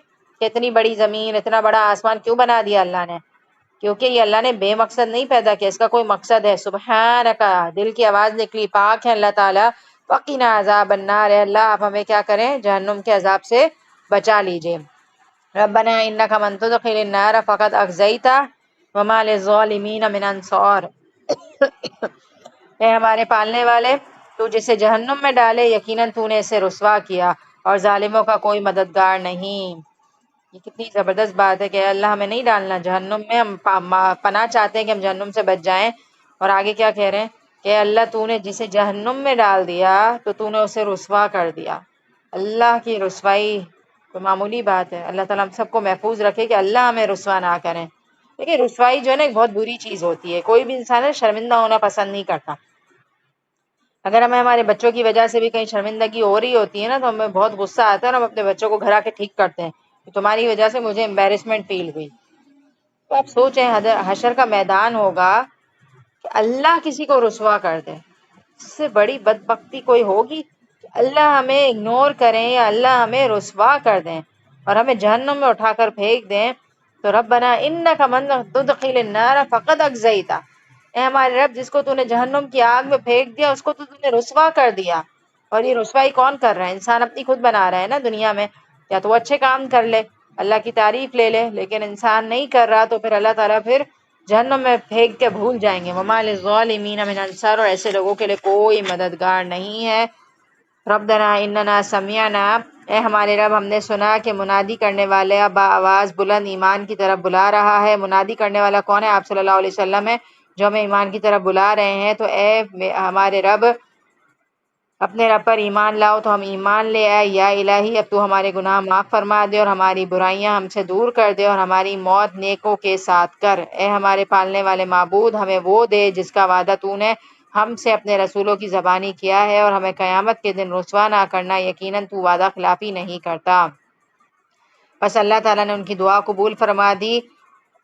کہ اتنی بڑی زمین، اتنا بڑا آسمان کیوں بنا دیا اللہ نے؟ کیونکہ یہ اللہ نے بے مقصد نہیں پیدا کیا، اس کا کوئی مقصد ہے. سبحانک، دل کی آواز نکلی، پاک ہے اللہ تعالیٰ. وقنا عذاب النار، اللہ آپ ہمیں کیا کریں؟ جہنم کے عذاب سے بچا لیجئے. ربنا انک من تدخل النار فقد اخزیتہ وما للظالمین من انصار. اے ہمارے پالنے والے، تو جسے جہنم میں ڈالے یقیناً تو نے اسے رسوا کیا، اور ظالموں کا کوئی مددگار نہیں. یہ کتنی زبردست بات ہے کہ اللہ ہمیں نہیں ڈالنا جہنم میں. ہم پناہ چاہتے ہیں کہ ہم جہنم سے بچ جائیں. اور آگے کیا کہہ رہے ہیں کہ اللہ تو نے جسے جہنم میں ڈال دیا تو تو نے اسے رسوا کر دیا. اللہ کی رسوائی کوئی معمولی بات ہے. اللہ تعالیٰ ہم سب کو محفوظ رکھے کہ اللہ ہمیں رسوا نہ کریں. دیکھیں رسوائی جو ہے نا ایک بہت بری چیز ہوتی ہے. کوئی بھی انسان ہے شرمندہ ہونا پسند نہیں کرتا. اگر ہمیں ہمارے بچوں کی وجہ سے بھی کہیں شرمندگی ہو رہی ہوتی ہے نا تو ہمیں بہت غصہ آتا ہے اور ہم اپنے بچوں کو گھر آ کے ٹھیک کرتے ہیں کہ تمہاری وجہ سے مجھے امبیرسمنٹ فیل ہوئی. تو آپ سوچیں حشر کا میدان ہوگا کہ اللہ کسی کو رسوا کر دے، اس سے بڑی بدبختی کوئی ہوگی؟ اللہ ہمیں اگنور کریں یا اللہ ہمیں رسوا کر دیں اور ہمیں جہنم میں اٹھا کر پھینک دیں. تو ربنا انک من تدخل النار فقد اخزیتہ، اے ہمارے رب جس کو تو نے جہنم کی آگ میں پھینک دیا اس کو تو نے رسوا کر دیا. اور یہ رسوائی کون کر رہا ہے؟ انسان اپنی خود بنا رہا ہے نا دنیا میں. یا تو وہ اچھے کام کر لے، اللہ کی تعریف لے لے، لیکن انسان نہیں کر رہا تو پھر اللہ تعالیٰ پھر جہنم میں پھینک کے بھول جائیں گے. وما للظالمین من انصار، اور ایسے لوگوں کے لیے کوئی مددگار نہیں ہے. ربنا اننا سمعنا، اے ہمارے رب ہم نے سنا کہ منادی کرنے والے با آواز بلند ایمان کی طرف بلا رہا ہے. منادی کرنے والا کون ہے؟ آپ صلی اللہ علیہ وسلم ہے جو ہمیں ایمان کی طرف بلا رہے ہیں. تو اے ہمارے رب، اپنے رب پر ایمان لاؤ. تو ہم ایمان لے آئے. یا الہی اب تو ہمارے گناہ معاف فرما دے اور ہماری برائیاں ہم سے دور کر دے اور ہماری موت نیکوں کے ساتھ کر. اے ہمارے پالنے والے معبود، ہمیں وہ دے جس کا وعدہ تو نے ہم سے اپنے رسولوں کی زبانی کیا ہے اور ہمیں قیامت کے دن رسوا نہ کرنا، یقیناً تو وعدہ خلافی نہیں کرتا۔ بس اللہ تعالیٰ نے ان کی دعا قبول فرما دی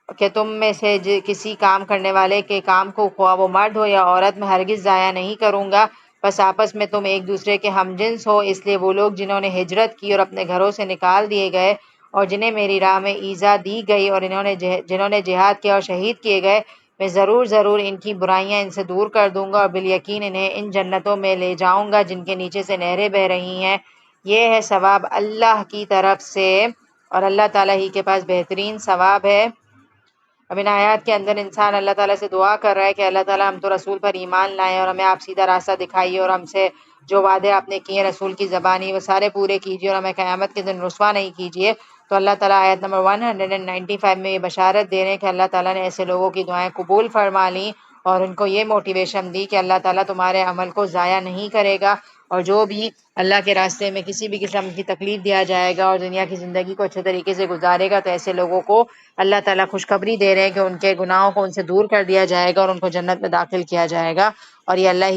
کہ تم میں سے کسی کام کرنے والے کے کام کو خواہ وہ مرد ہو یا عورت میں ہرگز ضائع نہیں کروں گا، بس آپس میں تم ایک دوسرے کے ہم جنس ہو۔ اس لیے وہ لوگ جنہوں نے ہجرت کی اور اپنے گھروں سے نکال دیے گئے اور جنہیں میری راہ میں ایذا دی گئی اور جنہوں نے جہاد کیا اور شہید کیے گئے، میں ضرور ان کی برائیاں ان سے دور کر دوں گا اور بالیقین انہیں ان جنتوں میں لے جاؤں گا جن کے نیچے سے نہریں بہہ رہی ہیں۔ یہ ہے ثواب اللہ کی طرف سے اور اللہ تعالیٰ ہی کے پاس بہترین ثواب ہے۔ اب ان آیات کے اندر انسان اللہ تعالیٰ سے دعا کر رہا ہے کہ اللہ تعالیٰ ہم تو رسول پر ایمان لائیں اور ہمیں آپ سیدھا راستہ دکھائیے اور ہم سے جو وعدے آپ نے کیے رسول کی زبانی وہ سارے پورے کیجیے اور ہمیں قیامت کے دن رسوا نہیں کیجیے۔ تو اللہ تعالیٰ آیت نمبر 195 میں یہ بشارت دے رہے ہیں کہ اللہ تعالیٰ نے ایسے لوگوں کی دعائیں قبول فرما لیں اور ان کو یہ موٹیویشن دی کہ اللہ تعالیٰ تمہارے عمل کو ضائع نہیں کرے گا، اور جو بھی اللہ کے راستے میں کسی بھی قسم کی تکلیف دیا جائے گا اور دنیا کی زندگی کو اچھے طریقے سے گزارے گا تو ایسے لوگوں کو اللہ تعالیٰ خوشخبری دے رہے ہیں کہ ان کے گناہوں کو ان سے دور کر دیا جائے گا اور ان کو جنت میں داخل کیا جائے گا، اور یہ اللہ ہی